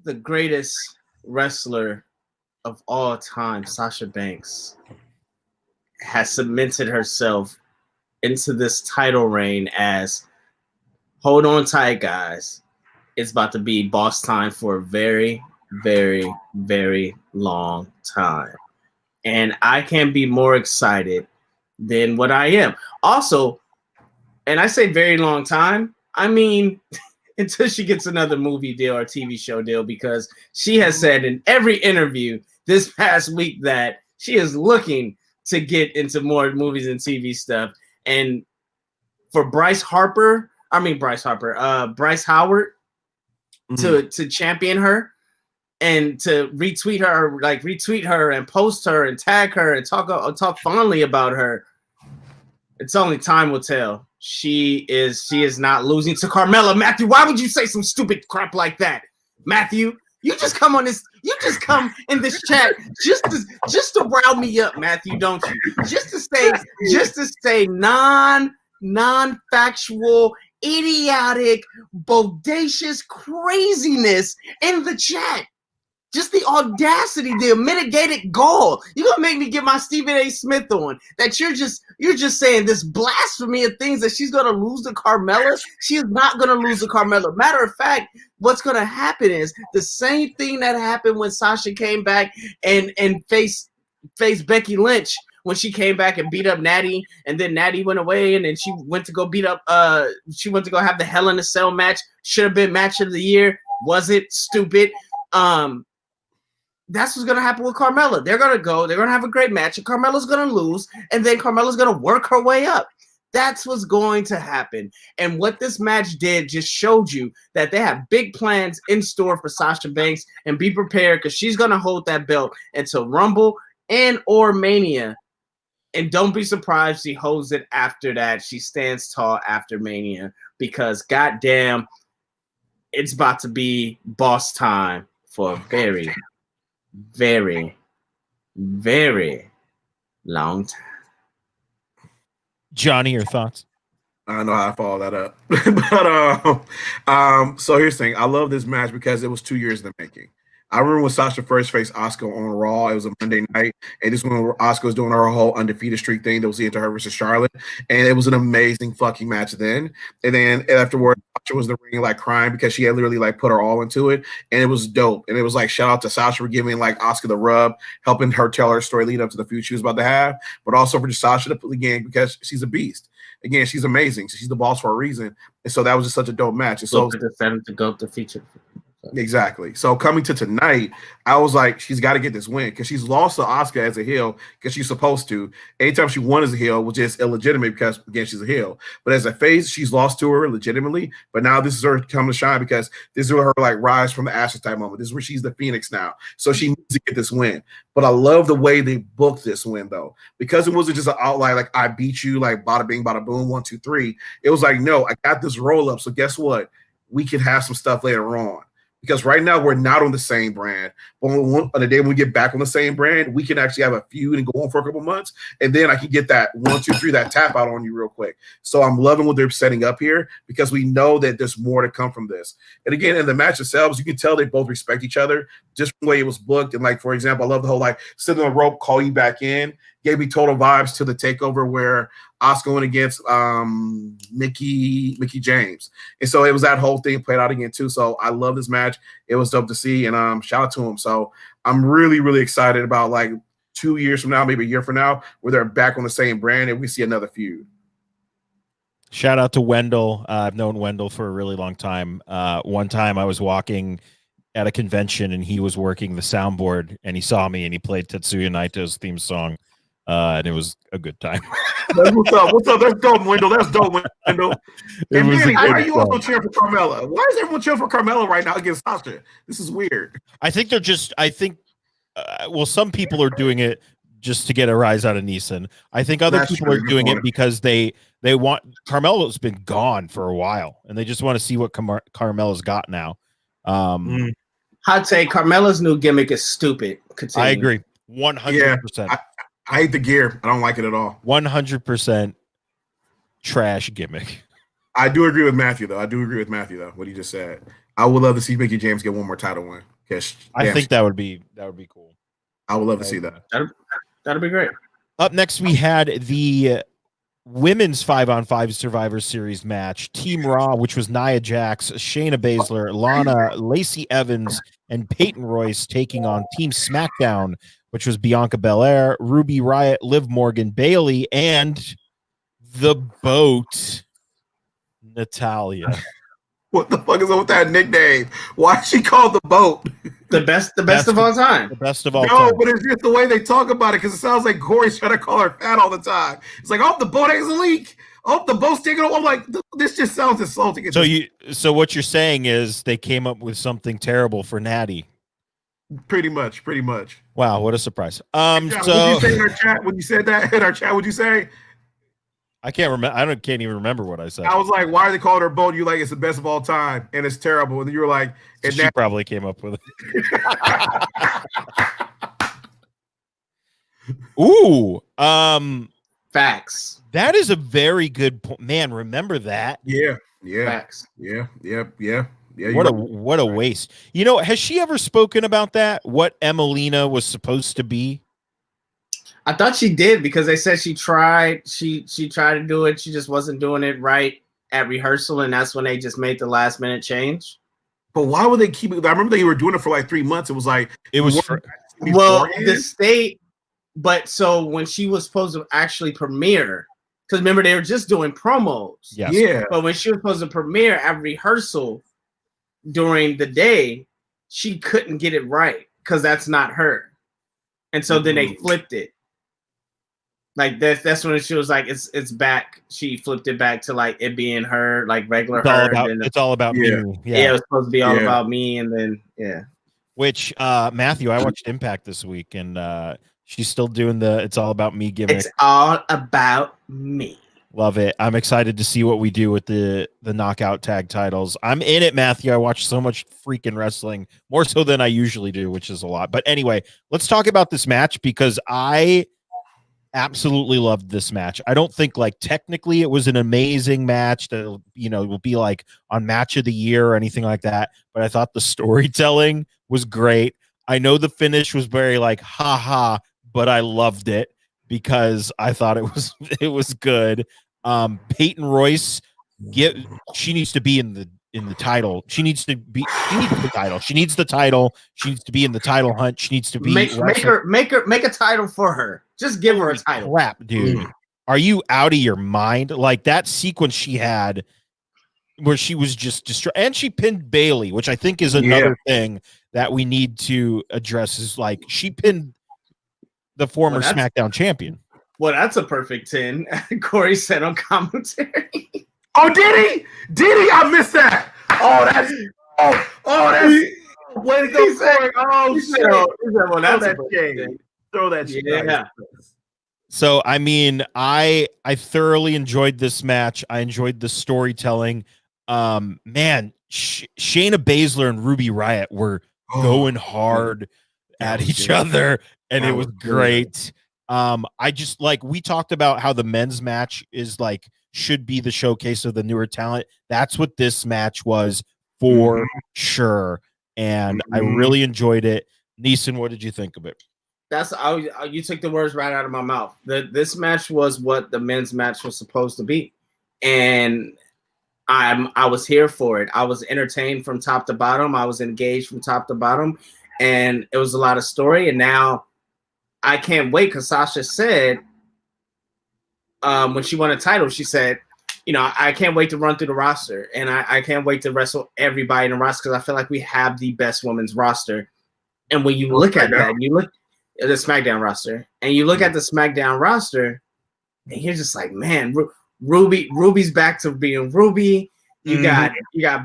the greatest wrestler of all time, Sasha Banks, has cemented herself into this title reign as, hold on tight, guys. It's about to be boss time for a very, very, very long time. And I can't be more excited than what I am. Also, and I say very long time, I mean until she gets another movie deal or TV show deal, because she has said in every interview this past week that she is looking to get into more movies and TV stuff. And for Bryce Howard to champion her and to retweet her and post her and tag her and talk fondly about her. It's only time will tell. She is not losing to Carmella. Matthew, why would you say some stupid crap like that? Matthew, you just come in this chat just to rile me up, Matthew, don't you? Just to say non-factual, idiotic, bodacious craziness in the chat. Just the audacity, the unmitigated gall. You're gonna make me get my Stephen A. Smith on that you're just saying this blasphemy of things that she's gonna lose to Carmella. She is not gonna lose to Carmella. Matter of fact, what's gonna happen is the same thing that happened when Sasha came back and faced Becky Lynch when she came back and beat up Natty, and then Natty went away, and then she went to go beat up she went to go have the Hell in a Cell match. Should have been match of the year. Was it? Stupid. That's what's gonna happen with Carmella. They're gonna have a great match, and Carmella's gonna lose, and then Carmella's gonna work her way up. That's what's going to happen. And what this match did just showed you that they have big plans in store for Sasha Banks, and be prepared because she's gonna hold that belt until Rumble and or Mania. And don't be surprised she holds it after that. She stands tall after Mania, because goddamn, it's about to be boss time for a very, very, very long time. Johnny, your thoughts? I don't know how I follow that up. But so here's the thing. I love this match because it was 2 years in the making. I remember when Sasha first faced Asuka on Raw. It was a Monday night, and this was when Asuka was doing her whole undefeated streak thing that was into her versus Charlotte, and it was an amazing fucking match then. And then afterward, Sasha was in the ring like crying because she had literally like put her all into it, and it was dope. And it was like shout out to Sasha for giving like Asuka the rub, helping her tell her story lead up to the feud she was about to have, but also for just Sasha to put the game because she's a beast. Again, she's amazing. She's the boss for a reason, and so that was just such a dope match. And so to go to feature. Exactly. So coming to tonight, I was like, she's got to get this win because she's lost to Asuka as a heel because she's supposed to. Anytime she won as a heel, which is illegitimate because, again, she's a heel. But as a face, she's lost to her legitimately. But now this is her come to shine because this is her like rise from the ashes type moment. This is where she's the Phoenix now. So she needs to get this win. But I love the way they booked this win, though, because it wasn't just an outline like I beat you, like bada bing, bada boom, 1, 2, 3. It was like, no, I got this roll up. So guess what? We can have some stuff later on. Because right now we're not on the same brand. But on the day when we get back on the same brand, we can actually have a feud and go on for a couple months. And then I can get that 1, 2, 3, that tap out on you real quick. So I'm loving what they're setting up here because we know that there's more to come from this. And again, in the match themselves, you can tell they both respect each other just from the way it was booked. And like, for example, I love the whole like sit on the rope, call you back in. Gave me total vibes to the takeover where Asuka went against Mickey James. And so it was that whole thing played out again too. So I love this match. It was dope to see, and shout out to him. So I'm really, really excited about like 2 years from now, maybe a year from now, where they're back on the same brand and we see another feud. Shout out to Wendell. I've known Wendell for a really long time. One time I was walking at a convention and he was working the soundboard and he saw me and he played Tetsuya Naito's theme song. And it was a good time. What's up? What's up? That's dope, Wendell. That's dope, Wendell. And Manny, why are you also cheering for Carmella? Why is everyone cheering for Carmella right now against Sasha? This is weird. I think well, some people are doing it just to get a rise out of Neeson. I think other people are doing it because they want Carmella's been gone for a while and they just want to see what Carmella's got now. Hot take: Carmella's new gimmick is stupid. Continue. I agree, 100%. I hate the gear. I don't like it at all. 100% trash gimmick. I do agree with Matthew, though. What he just said. I would love to see Mickey James get one more title win. I think that would be cool. I would love to see that. That'd be great. Up next, we had the women's 5-on-5 Survivor Series match. Team Raw, which was Nia Jax, Shayna Baszler, Lana, Lacey Evans, and Peyton Royce taking on Team SmackDown, which was Bianca Belair, Ruby Riott, Liv Morgan, Bayley, and the Boat, Natalia. What the fuck is up with that nickname? Why is she called the Boat? The best of all time. The best of all No, time. but it's just the way they talk about it because it sounds like Corey's trying to call her fat all the time. It's like, oh, the boat has a leak. Oh, the boat's taking off. I'm like, this just sounds insulting. So what you're saying is they came up with something terrible for Natty. Pretty much. Wow, what a surprise. What did you say in our chat when you said that in our chat? What'd you say? I can't remember. Can't even remember what I said. I was like, why are they calling her boat? You like it's the best of all time and it's terrible. And then you were like, and she probably came up with it. Ooh, facts. That is a very good point. Man, remember that? Yeah. Facts. Yeah. What a waste. You know, has she ever spoken about that? What Emelina was supposed to be? I thought she did because they said she tried. She tried to do it. She just wasn't doing it right at rehearsal, and that's when they just made the last minute change. But why would they keep it? I remember they were doing it for like 3 months. It was like the state. But so when she was supposed to actually premiere, because remember they were just doing promos. Yes. Yeah. But when she was supposed to premiere at rehearsal during the day, she couldn't get it right because that's not her. And so then they flipped it. Like that's when she was like, it's back. She flipped it back to like it being her, like regular her. It's all about me. Yeah, it was supposed to be all about me, and then Which Matthew, I watched Impact this week, and she's still doing the "It's all about me" gimmick. It's all about me. Love it. I'm excited to see what we do with the knockout tag titles. I'm in it, Matthew. I watch so much freaking wrestling, more so than I usually do, which is a lot. But anyway, let's talk about this match because I absolutely loved this match. I don't think like technically it was an amazing match that will be like on match of the year or anything like that, but I thought the storytelling was great. I know the finish was very like haha, but I loved it because I thought it was good. Peyton Royce, she needs to be in the title. She needs the title. She needs the title. She needs to be in the title hunt. She needs to be make a title for her. Just give her a title. Crap, dude. Are you out of your mind? Like that sequence she had where she was just destroyed, and she pinned Bayley, which I think is another thing that we need to address. Is like she pinned the former SmackDown champion. Well, that's a perfect 10. Corey said on commentary. Oh, did he? I missed that. Oh, that's way to go, Corey. Oh, shit. Well, that's that shade. Throw that shit. Yeah. So, I mean, I thoroughly enjoyed this match. I enjoyed the storytelling. Man, Shayna Baszler and Ruby Riott were going hard at each other, and it was great. I just like we talked about how the men's match is like should be the showcase of the newer talent. That's what this match was for sure, and I really enjoyed it. Neeson, what did you think of it? You took the words right out of my mouth. This match was what the men's match was supposed to be, and I was here for it. I was entertained from top to bottom. I was engaged from top to bottom, and it was a lot of story. And now I can't wait because Sasha said when she won a title, she said, I can't wait to run through the roster, and I can't wait to wrestle everybody in the roster because I feel like we have the best women's roster. And when you look at that, you look at the SmackDown roster, and you look at the SmackDown roster, and you're just like, man, Ruby's back to being Ruby. You got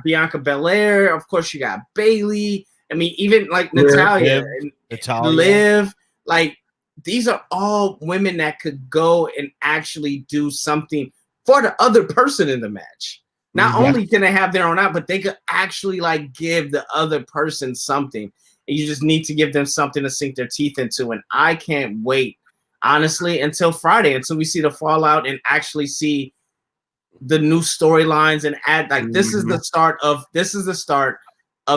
Bianca Belair, of course. You got Bayley. I mean, even like Natalia and Liv. Like these are all women that could go and actually do something for the other person in the match. Not only can they have their own out, but they could actually like give the other person something. And you just need to give them something to sink their teeth into. And I can't wait, honestly, until Friday, until we see the fallout and actually see the new storylines and add like this is the start of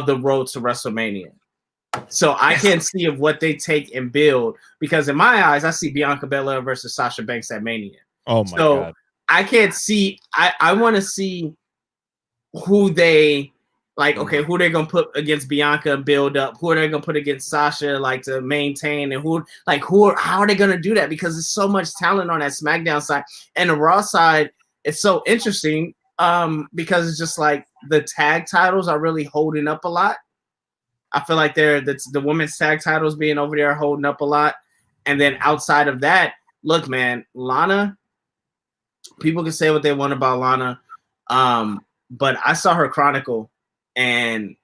the road to WrestleMania. So I can see of what they take and build, because in my eyes, I see Bianca Belair versus Sasha Banks at Mania. Oh my God. I can't see. I want to see who they like. Okay, who they're gonna put against Bianca, build up. Who are they gonna put against Sasha, like to maintain, and how are they gonna do that? Because there's so much talent on that SmackDown side and the Raw side. It's so interesting because it's just like the tag titles are really holding up a lot. I feel like the women's tag titles being over there holding up a lot, and then outside of that, look, man, Lana. People can say what they want about Lana, but I saw her Chronicle, and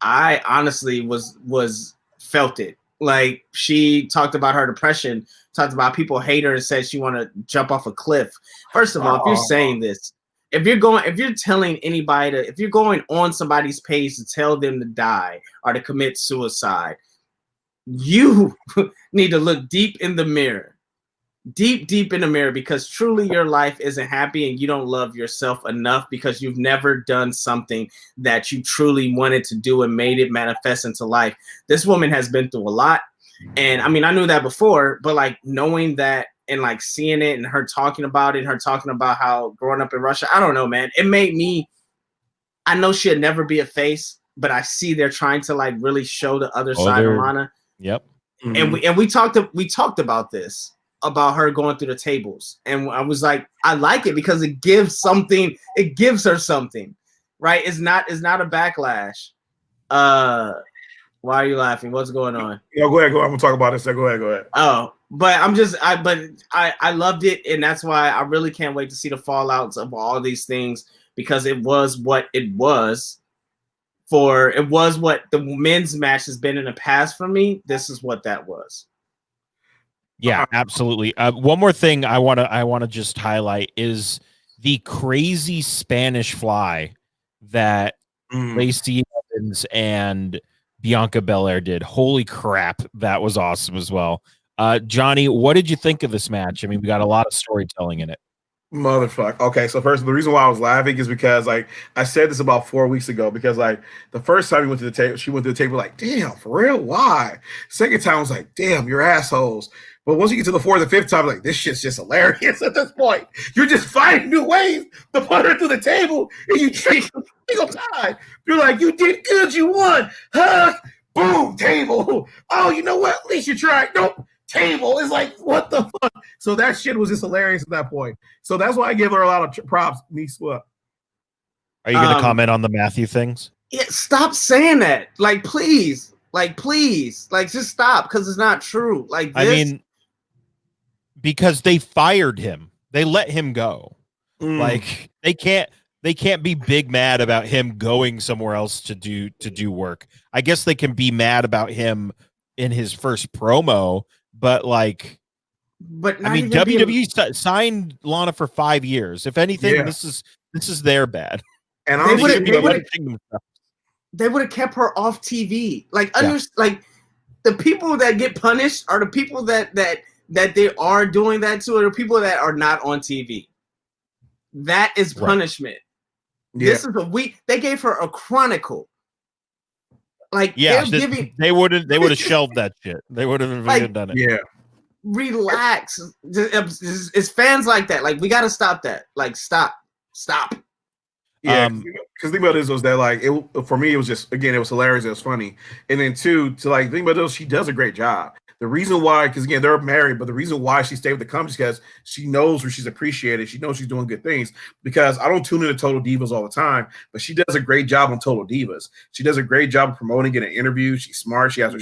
I honestly was felt it. Like, she talked about her depression, talked about people hate her, and said she want to jump off a cliff. First of all, if you're saying this, if you're telling anybody if you're going on somebody's page to tell them to die or to commit suicide, you need to look deep in the mirror. Deep in the mirror, because truly your life isn't happy and you don't love yourself enough because you've never done something that you truly wanted to do and made it manifest into life. This woman has been through a lot. And I mean, I knew that before, but like knowing that and like seeing it and her talking about it, her talking about how growing up in Russia, I don't know, man, it made me, I know she'll never be a face, but I see they're trying to like really show the other side of Lana. Yep. And we talked about this, about her going through the tables, and I was like, I like it because it gives something, it gives her something, right? It's not a backlash. Why are you laughing? What's going on? Go ahead. I'm gonna talk about this. Go ahead. Oh, but I loved it, and that's why I really can't wait to see the fallouts of all these things, because it was what it was. It was what the men's match has been in the past for me. This is what that was. Yeah, absolutely. One more thing I want to just highlight is the crazy Spanish fly that Lacey Evans and Bianca Belair did. Holy crap, that was awesome as well. Johnny, what did you think of this match? I mean, we got a lot of storytelling in it. Motherfucker. Okay, so first, the reason why I was laughing is because, like, I said this about 4 weeks ago, because, like, the first time we went to the table, she went to the table like, damn, for real? Why? Second time, I was like, damn, you're assholes. But once you get to the fourth and fifth time, like, this shit's just hilarious at this point. You're just finding new ways to put her through the table, and you treat her single time. You're like, you did good, you won. Hug, boom, table. Oh, you know what? At least you tried. Nope. Table is like, what the fuck? So that shit was just hilarious at that point. So that's why I give her a lot of props. Niece, what? Are you going to comment on the Matthew things? Yeah, stop saying that. Like, please, just stop, because it's not true. Like, this, I mean, because they fired him, they let him go. Like, they can't be big mad about him going somewhere else to do work. I guess they can be mad about him in his first promo. But like, I mean, WWE signed Lana for 5 years. If anything, this is their bad. And they would have kept her off TV. Like, like the people that get punished are the people that they are doing that to, are the people that are not on TV. That is punishment. Right. This is they gave her a Chronicle. Like, they would have shelved that shit. They would have done it. Yeah. Relax. It's fans like that. Like, we got to stop that. Like, stop. Yeah, because think about this was that, like, for me, it was just, again, it was hilarious. It was funny. And then two, to like think about this, she does a great job. The reason why, because again, they're married, but the reason why she stayed with the company is because she knows where she's appreciated. She knows she's doing good things. Because I don't tune into Total Divas all the time, but she does a great job on Total Divas. She does a great job of promoting, getting interviews. She's smart. She has her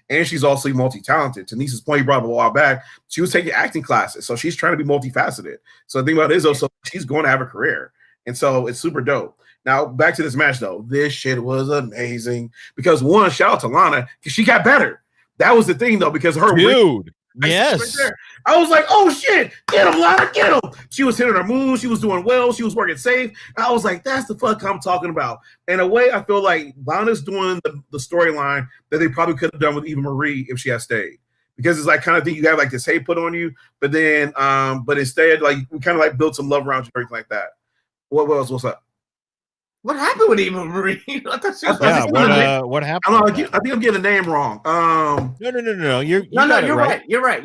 and she's also multi-talented. To Nisa's point, you brought up a while back, she was taking acting classes. So she's trying to be multifaceted. So the thing about it is, also, she's going to have a career. And so it's super dope. Now, back to this match, though. This shit was amazing. Because, one, shout out to Lana, because she got better. That was the thing, though, because her yes. Right, I was like, oh, shit. Get him, Lana, get him. She was hitting her moves. She was doing well. She was working safe. And I was like, that's the fuck I'm talking about. In a way, I feel like Lana's doing the storyline that they probably could have done with Eva Marie if she had stayed. Because it's like kind of thing you have like this hate put on you, but then but instead, like, we kind of like built some love around you, everything like that. What else? What's up? What happened with Eva Marie? I thought she was what happened? I don't know. I think I'm getting the name wrong. No. You you're got it right. You're right.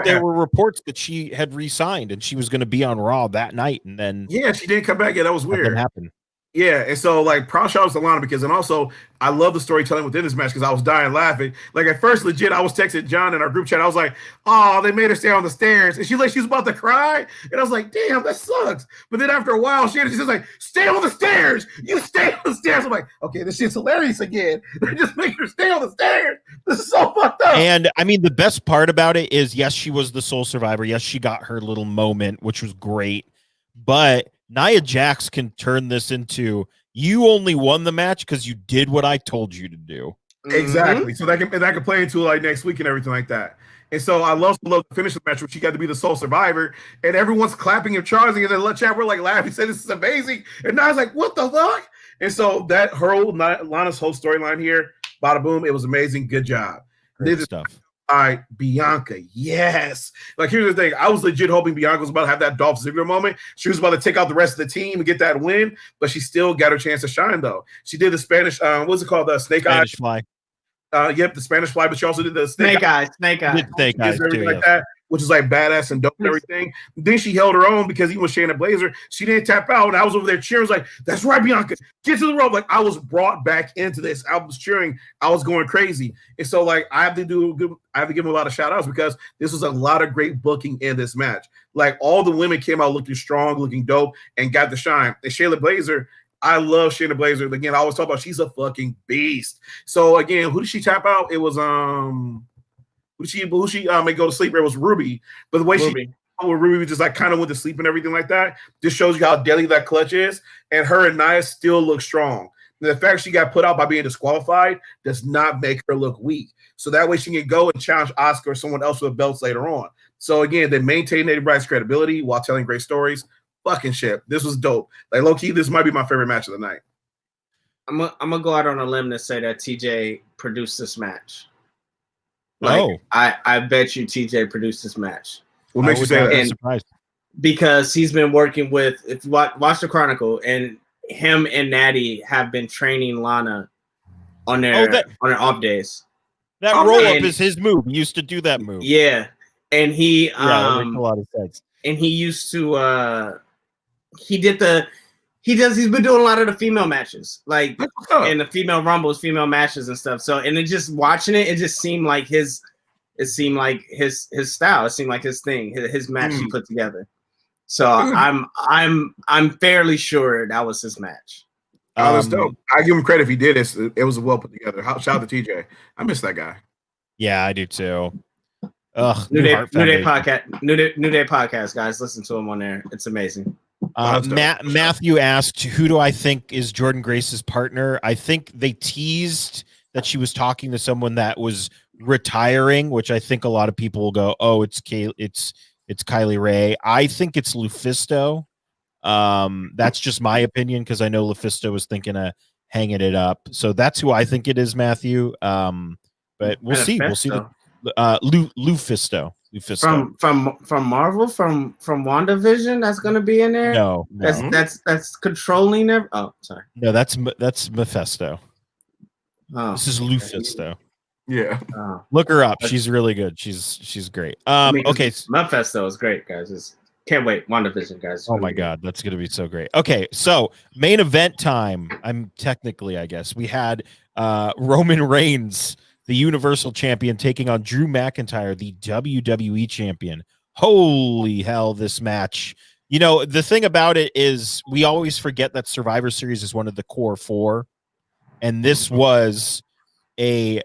There were reports that she had re-signed and she was going to be on Raw that night, and then she didn't come back yet. That was weird. Nothing happened. Yeah, and so like proud shout outs to Lana because, and also I love the storytelling within this match because I was dying laughing. Like at first, legit, I was texting John in our group chat. I was like, "Oh, they made her stay on the stairs," and she was about to cry, and I was like, "Damn, that sucks." But then after a while, she's just like, "Stay on the stairs. You stay on the stairs." I'm like, "Okay, this shit's hilarious again." They just make her stay on the stairs. This is so fucked up. And I mean, the best part about it is, yes, she was the sole survivor. Yes, she got her little moment, which was great, but Nia Jax can turn this into, you only won the match because you did what I told you to do. Exactly. So that can play into like next week and everything like that. And so I love to finish the match where she got to be the sole survivor, and everyone's clapping and charging, and then let chat we're like laughing, said this is amazing, and Nia's like, what the fuck? And so that Lana's whole storyline here, bada boom, it was amazing. Good job. Great stuff. All right, Bianca, yes. Like, here's the thing. I was legit hoping Bianca was about to have that Dolph Ziggler moment. She was about to take out the rest of the team and get that win, but she still got her chance to shine, though. She did the Spanish, what's it called? The Snake Spanish Eye. Fly. Yep, the Spanish Fly, but she also did the Snake Eyes. Snake Eyes too, like that, which is like badass and dope and everything. Then she held her own because even with Shayna Baszler, she didn't tap out, and I was over there cheering. I was like, "That's right, Bianca, get to the rope!" Like I was brought back into this. I was cheering. I was going crazy, and so like I have to give them a lot of shout outs because this was a lot of great booking in this match. Like all the women came out looking strong, looking dope, and got the shine. And Shayna Baszler. I love Shayna Baszler. Again, I always talk about she's a fucking beast. So again, who did she tap out? It was who she make go to sleep? It was Ruby. But the way Ruby just like kind of went to sleep and everything like that, just shows you how deadly that clutch is. And her and Nia still look strong. And the fact she got put out by being disqualified does not make her look weak. So that way she can go and challenge Asuka or someone else with belts later on. So again, they maintain Eddie Bryce's credibility while telling great stories. Fucking shit. This was dope. Like low key, this might be my favorite match of the night. I'm gonna go out on a limb to say that TJ produced this match. Like, I bet you TJ produced this match. What makes you say that? Surprised. Because he's been working with, if you watch the Chronicle, and him and Natty have been training Lana on their off days. That roll up is his move. He used to do that move. Yeah, and he that makes a lot of sense. And he used to he's been doing a lot of the female matches, like in the female rumbles, female matches and stuff. So, and then just watching it just seemed like his style. It seemed like his thing, his match he put together. So I'm fairly sure that was his match. Oh, that's dope. I give him credit if he did it. It was well put together. Shout out to TJ. I miss that guy. Yeah, I do too. Ugh, New Day podcast, guys. Listen to him on there. It's amazing. Matthew asked, who do I think is Jordan Grace's partner? I think they teased that she was talking to someone that was retiring, which I think a lot of people will go, oh, it's Kylie Ray. I think it's Lufisto. That's just my opinion because I know Lufisto was thinking of hanging it up. So that's who I think it is, Matthew. But we'll see. We'll see. Lufisto from Marvel, from WandaVision. That's going to be in there. No. That's controlling them. Oh, sorry. No, that's Mephisto. Oh, this is Lufisto. Yeah. Look her up. She's really good. She's great. Okay. Mephisto is great, guys. Can't wait. WandaVision, guys. Oh my God, that's gonna be so great. Okay, so main event time. I guess we had Roman Reigns, the Universal Champion, taking on Drew McIntyre, the WWE Champion. Holy hell, this match. You know, the thing about it is we always forget that Survivor Series is one of the core four. And this was if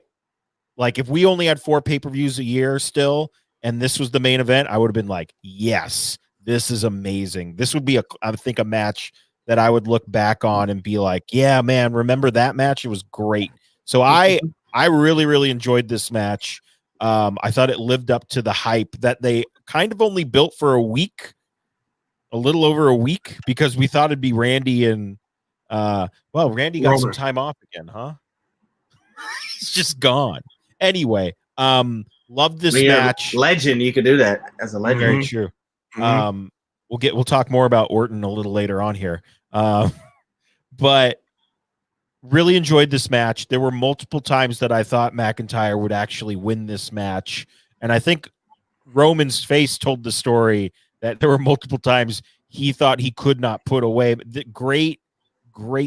we only had 4 pay-per-views a year still, and this was the main event, I would have been like, yes, this is amazing. This would be I think a match that I would look back on and be like, yeah, man, remember that match? It was great. So I really, really enjoyed this match. I thought it lived up to the hype that they kind of only built for a little over a week, because we thought it'd be Randy and Randy got some time off again, huh? He's just gone. Anyway, love this match. Legend, you could do that as a legend. Very true. We'll talk more about Orton a little later on here. but really enjoyed this match. There were multiple times that I thought McIntyre would actually win this match, and I think Roman's face told the story that there were multiple times he thought he could not put away. But great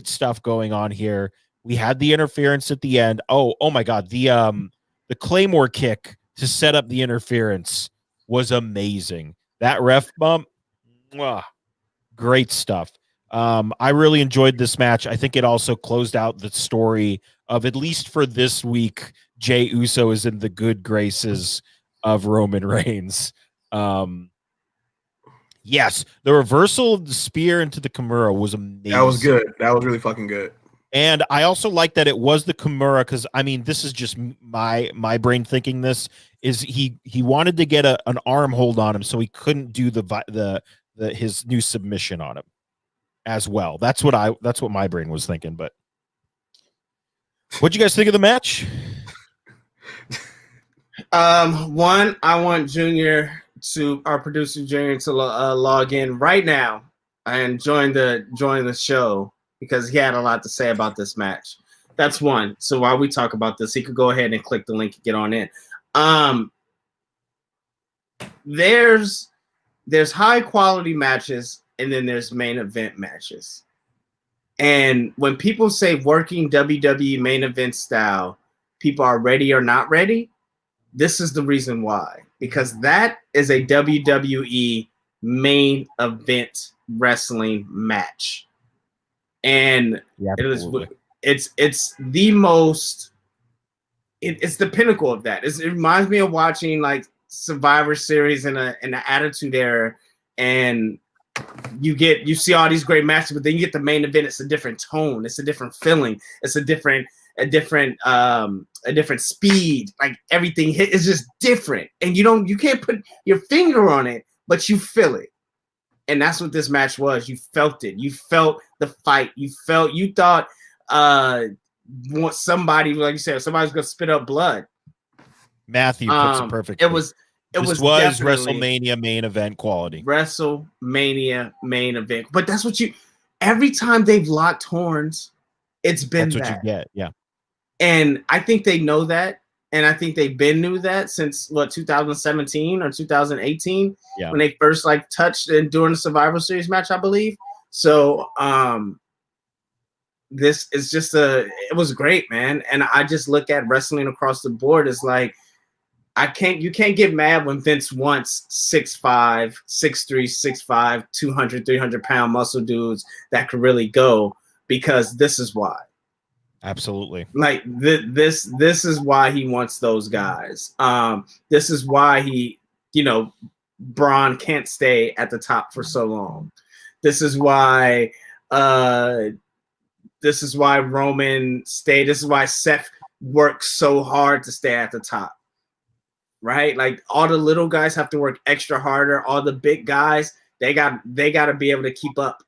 stuff going on here. We had the interference at the end. Oh my God. The Claymore kick to set up the interference was amazing. That ref bump, great stuff. I really enjoyed this match. I think it also closed out the story of, at least for this week, Jey Uso is in the good graces of Roman Reigns. Yes, the reversal of the spear into the Kimura was amazing. That was good. That was really fucking good. And I also like that it was the Kimura, because I mean, this is just my brain thinking. This is he wanted to get an arm hold on him, so he couldn't do his new submission on him as well. That's what my brain was thinking. But what'd you guys think of the match? One, I want our producer Junior to log in right now and join the show, because he had a lot to say about this match. That's one. So while we talk about this, he could go ahead and click the link and get on in. There's high quality matches, and then there's main event matches. And when people say working WWE main event style, people are ready or not ready. This is the reason why, because that is a WWE main event wrestling match. And Yeah, it's the most, it's the pinnacle of that. It reminds me of watching like Survivor Series in the Attitude Era, and you see all these great matches, but then you get the main event. It's a different tone. It's a different feeling. It's a different speed. Like everything is just different, and you can't put your finger on it, but you feel it. And that's what this match was. You felt it. You felt the fight. You thought somebody, like you said, somebody's gonna spit up blood. Matthew puts it perfectly. It was WrestleMania main event quality. WrestleMania main event. But that's what every time they've locked horns, it's been that's what you get. Yeah. And I think they know that. And I think they've knew that since 2017 or 2018, when they first touched and during the Survivor Series match, I believe. So this is just it was great, man. And I just look at wrestling across the board as like, you can't get mad when Vince wants 6'5", 6'3", 6'5", 200, 300-pound muscle dudes that could really go, because this is why. Absolutely. Like this is why he wants those guys. This is why Braun can't stay at the top for so long. This is why Roman stayed. This is why Seth worked so hard to stay at the top. Right? Like all the little guys have to work extra harder. All the big guys, they got to be able to keep up.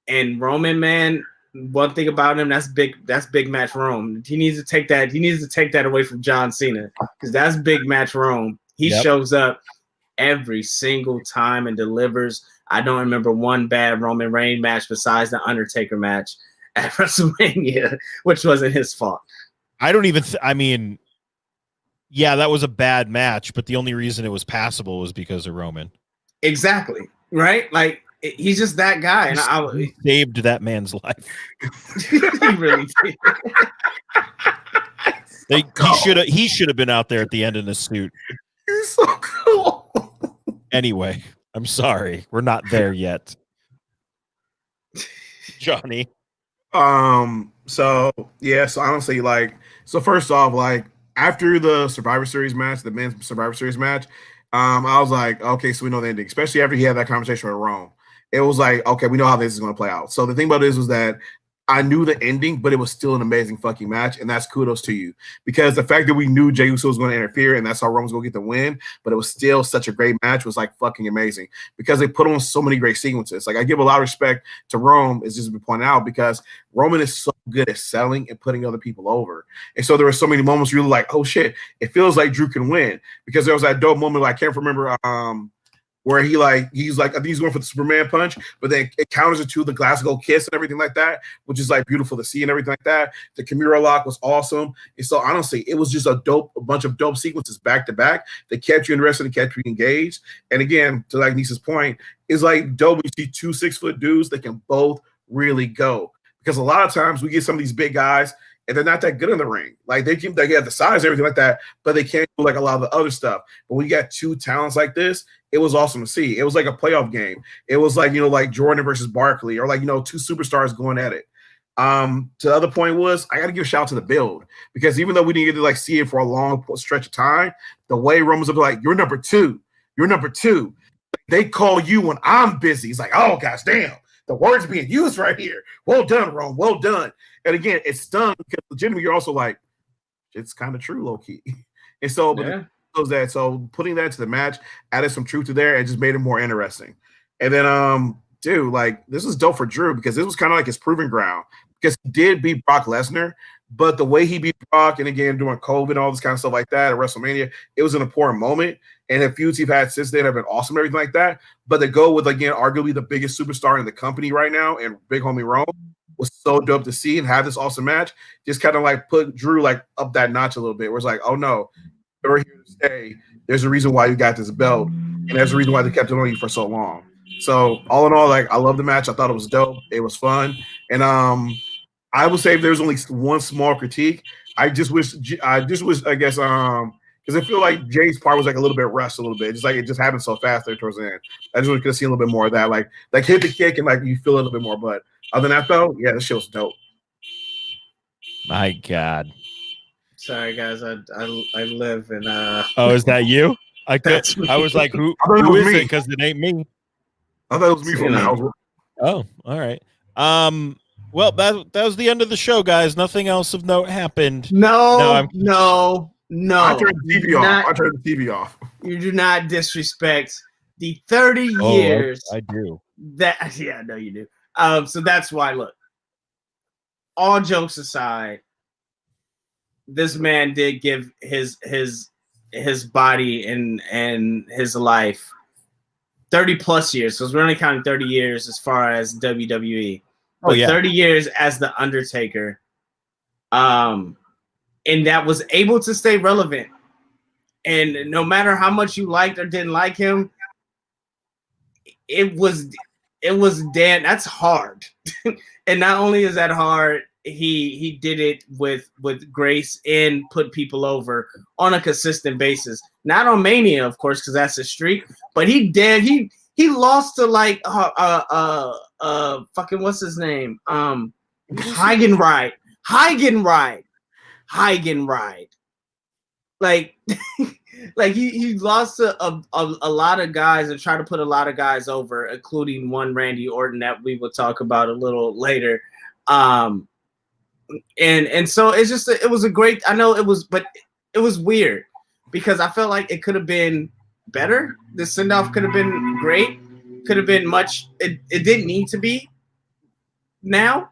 And Roman, man, one thing about him, that's big match Rome. He needs to take that away from John Cena, because that's big match Rome. He shows up every single time and delivers. I don't remember one bad Roman Reigns match besides the Undertaker match at WrestleMania, which wasn't his fault. I don't even that was a bad match, but the only reason it was passable was because of Roman. Exactly. Right? Like, he's just that guy, and he saved that man's life. He really did. He should have been out there at the end in a suit. He's so cool. Anyway, I'm sorry, we're not there yet, Johnny. So honestly, first off, after the Survivor Series match, the men's Survivor Series match, I was like, okay, so we know the ending, especially after he had that conversation with Rome. It was like, okay, we know how this is going to play out. So the thing about this was that I knew the ending, but it was still an amazing fucking match, and that's kudos to you, because the fact that we knew Jey Uso was going to interfere and that's how Rome was going to get the win, but it was still such a great match, was fucking amazing, because they put on so many great sequences. I give a lot of respect to Rome, as just been pointed out, because Roman is so good at selling and putting other people over. And so there were so many moments where you were like, oh shit, it feels like Drew can win, because there was that dope moment, I can't remember where he's like, I think he's going for the Superman punch, but then it counters it to the Glasgow kiss and everything like that, which is like beautiful to see and everything like that. The Kimura lock was awesome. And so honestly, it was just a bunch of dope sequences back to back that kept you interested and kept you engaged. And again, to like Nisa's point, it's like dope when you see 2 6-foot dudes that can both really go. Because a lot of times we get some of these big guys and they're not that good in the ring. Like they have the size, everything like that, but they can't do like a lot of the other stuff. But when you got two talents like this, it was awesome to see. It was like a playoff game. It was like, like Jordan versus Barkley, or like, two superstars going at it. To the other point was, I got to give a shout out to the build, because even though we didn't get to like see it for a long stretch of time, the way Roman's like, you're number two. They call you when I'm busy. It's like, oh gosh, damn. The words being used right here. Well done, Rome. Well done. And again, it's done because legitimately you're also like, it's kind of true, low key. And so, so putting that to the match added some truth to there and just made it more interesting. And then, dude, like this was dope for Drew, because this was kind of like his proving ground, because he did beat Brock Lesnar, but the way he beat Brock, and again during COVID and all this kind of stuff like that at WrestleMania, it was an important moment. And the feuds he's had since then have been awesome, and everything like that. But to go with, again, arguably the biggest superstar in the company right now, and big homie Rome, was so dope to see and have this awesome match. Just kind of like put Drew like up that notch a little bit, where it's like, oh no, you're here to stay. There's a reason why you got this belt, and there's a reason why they kept it on you for so long. So all in all, like I love the match. I thought it was dope. It was fun, and I would say if there's only one small critique, I wish, I guess, because I feel like Jay's part was like a little bit rushed, a little bit. Just like it just happened so fast there towards the end. I just want to see a little bit more of that, like hit the kick and like you feel a little bit more. But other than that, though, yeah, this shit was dope. My God. Sorry, guys. I live in. Oh, is that you? I was like, who is it? Because it ain't me. I thought it was me from now. Oh, all right. Well, that was the end of the show, guys. Nothing else of note happened. No. I turned the TV off. You do not disrespect the 30 years. I do. Yeah, no, you do. So that's why. Look, all jokes aside, this man did give his body and his life 30 plus years. So we're only counting 30 years as far as WWE. But 30 years as The Undertaker. And that was able to stay relevant. And no matter how much you liked or didn't like him, it was damn, that's hard. And not only is that hard, he did it with grace and put people over on a consistent basis. Not on Mania, of course, because that's a streak, but he lost to like fucking what's his name? Heigenreich. Like like he lost to a lot of guys and tried to put a lot of guys over, including one Randy Orton that we will talk about a little later. And so it's just it was a great, I know it was, but it was weird because I felt like it could have been better. The send-off could have been great. Could have been much. It didn't need to be now.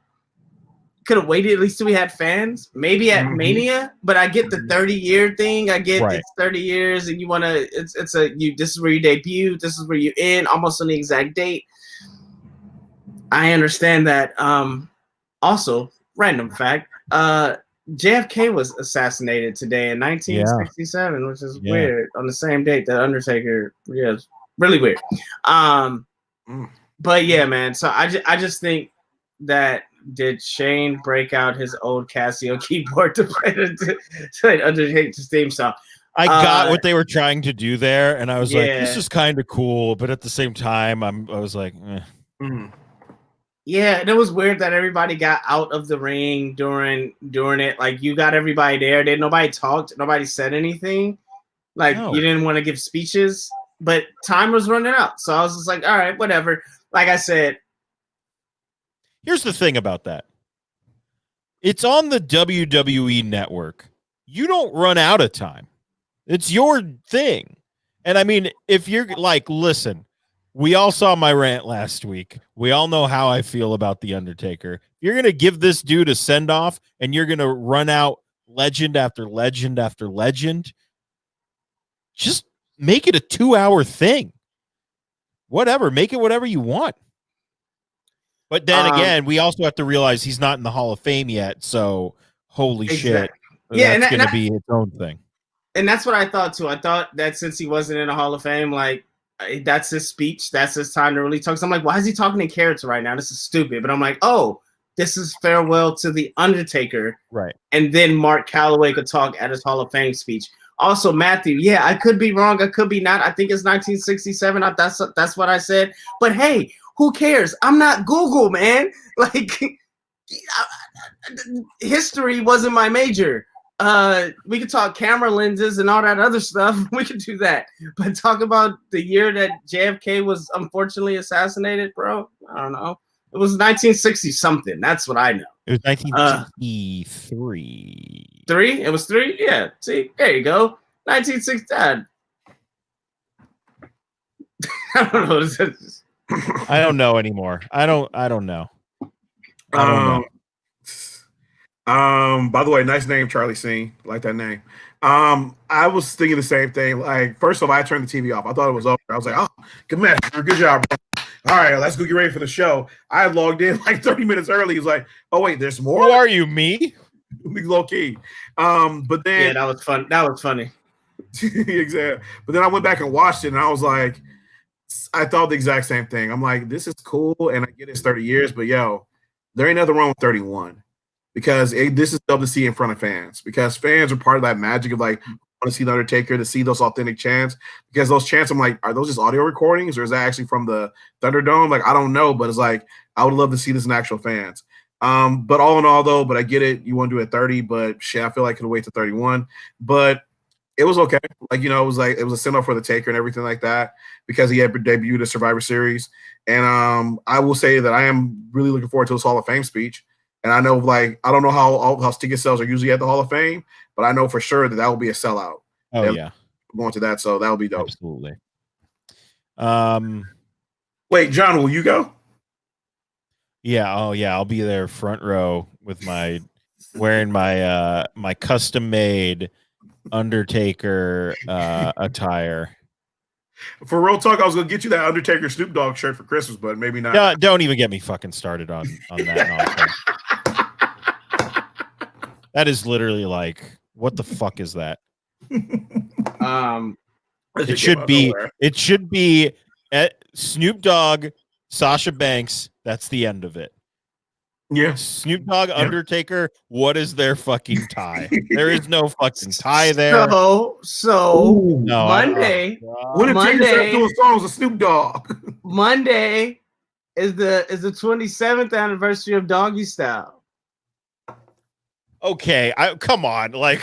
Could have waited at least till we had fans. Maybe at Mania, but I get the 30-year thing. I get It's 30 years, and you want to. This is where you debut. This is where you end, almost on the exact date. I understand that. Also, random fact. JFK was assassinated today in 1967, which is weird. On the same date that Undertaker. Yeah. Really weird. But yeah, man. So I just think that did Shane break out his old Casio keyboard to play Undertaker's theme song? I got what they were trying to do there, and I was like, this is kind of cool, but at the same time, I was like, eh. Yeah, and it was weird that everybody got out of the ring during it. Like you got everybody there. Nobody talked, nobody said anything. Like you didn't want to give speeches. But time was running out. So I was just like, all right, whatever. Like I said. Here's the thing about that. It's on the WWE network. You don't run out of time. It's your thing. And I mean, if you're like, listen, we all saw my rant last week. We all know how I feel about The Undertaker. You're going to give this dude a send-off and you're going to run out legend after legend after legend. Just make it a 2-hour thing. whatever, make it whatever you want. But then again, we also have to realize he's not in the Hall of Fame yet. So holy shit, yeah, that's going to be its own thing. And that's what I thought too. I thought that since he wasn't in the Hall of Fame, like that's his speech, that's his time to really talk. So I'm like, why is he talking in character right now? This is stupid. But I'm like, oh, this is farewell to the Undertaker, right? And then Mark Calloway could talk at his Hall of Fame speech. Also, Matthew, yeah, I could be wrong, I could be not. I think it's 1967. That's what I said. But hey, who cares? I'm not Google, man. Like, history wasn't my major. We could talk camera lenses and all that other stuff. We could do that. But talk about the year that JFK was unfortunately assassinated, bro. I don't know. It was 1960 something. That's what I know. It was 1963. Three? It was 3? Yeah. See, there you go. 1960. I don't know. I don't know anymore. I don't know. I don't know. By the way, nice name, Charlie Scene. Like that name. I was thinking the same thing. Like, first of all, I turned the TV off. I thought it was over. I was like, oh, good match. Good job, bro. All right, let's go get ready for the show. I logged in like 30 minutes early. He's like, oh, wait, there's more? Who are you, me? Low key. But then. Yeah, that was fun. That was funny. Exactly. But then I went back and watched it, and I was like, I thought the exact same thing. I'm like, this is cool, and I get it's 30 years, but yo, there ain't nothing wrong with 31. Because this is dope to see in front of fans. Because fans are part of that magic of like, want to see the Undertaker, to see those authentic chants. Because those chants, I'm like, are those just audio recordings, or is that actually from the Thunderdome? Like, I don't know, but it's like, I would love to see this in actual fans. But all in all, though, but I get it. You want to do it at 30, but shit, I feel like I could wait to 31. But it was okay. Like, you know, it was a send off for the Taker and everything like that, because he had debuted a Survivor Series. And I will say that I am really looking forward to his Hall of Fame speech. And I know, like, I don't know how ticket sales are usually at the Hall of Fame, but I know for sure that will be a sellout. Oh, yeah. Going to that, so that'll be dope. Absolutely. Wait, John, will you go? Yeah. Oh, yeah. I'll be there front row with wearing my custom made Undertaker attire. For real talk, I was gonna get you that Undertaker Snoop Dogg shirt for Christmas, but maybe not. No, don't even get me fucking started on that. That is literally like, what the fuck is that? It should be at Snoop Dogg, Sasha Banks. That's the end of it. Yeah. Snoop Dogg, Undertaker. What is their fucking tie? There is no fucking tie there. So no, Monday. When did Taker start doing songs with Snoop Dogg? Monday is the 27th anniversary of Doggy Style. Okay, come on, like.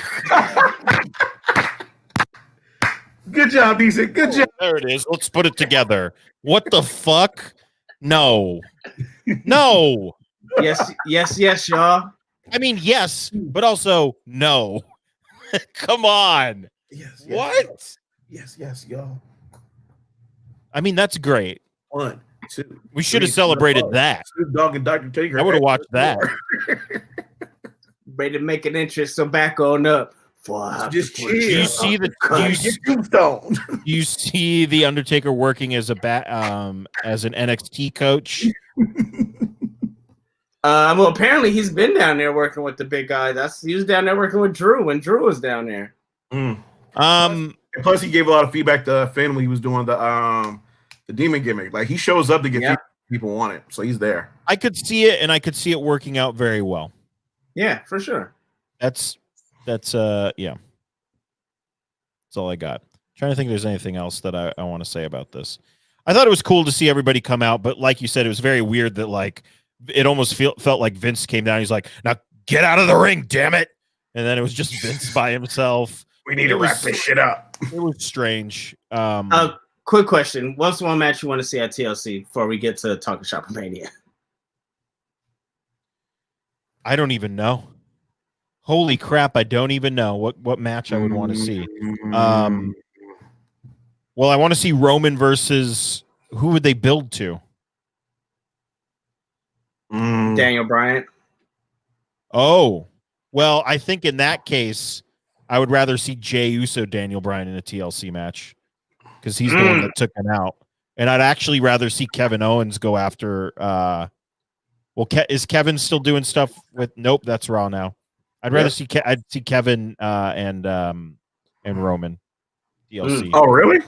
Good job, decent. Good job. There it is. Let's put it together. What the fuck? No. Yes, y'all. I mean, yes, but also no. Come on. Yes. What? Yes, y'all. I mean, that's great. 1, 2. We should have celebrated that. Snoop Dogg and Dr. Taker. I would have watched that. Ready to make an entrance, so back on up. Just chill. Do you see the do you see the Undertaker working as an NXT coach? Well, apparently he's been down there working with the big guy. He was down there working with Drew when Drew was down there. Plus he gave a lot of feedback to Finn when he was doing the demon gimmick. Like, he shows up to get people want it, so he's there. I could see it, and I could see it working out very well. Yeah, for sure. That's yeah. That's all I got. Trying to think if there's anything else that I want to say about this. I thought it was cool to see everybody come out, but like you said, it was very weird that, like, it almost felt like Vince came down. He's like, now get out of the ring, damn it. And then it was just Vince by himself. We need to wrap this shit up. It was strange. Quick question. What's one match you want to see at TLC before we get to talking SHOP MANIA? I don't even know. Holy crap, I don't even know what match I would want to see. Well, I want to see Roman versus, who would they build to? Daniel Bryan. Oh, well, I think in that case, I would rather see Jey Uso, Daniel Bryan in a TLC match, because he's the one that took him out. And I'd actually rather see Kevin Owens go after. Is Kevin still doing stuff with? Nope, that's Raw now. I'd rather see. I'd see Kevin and Roman DLC. Oh, really?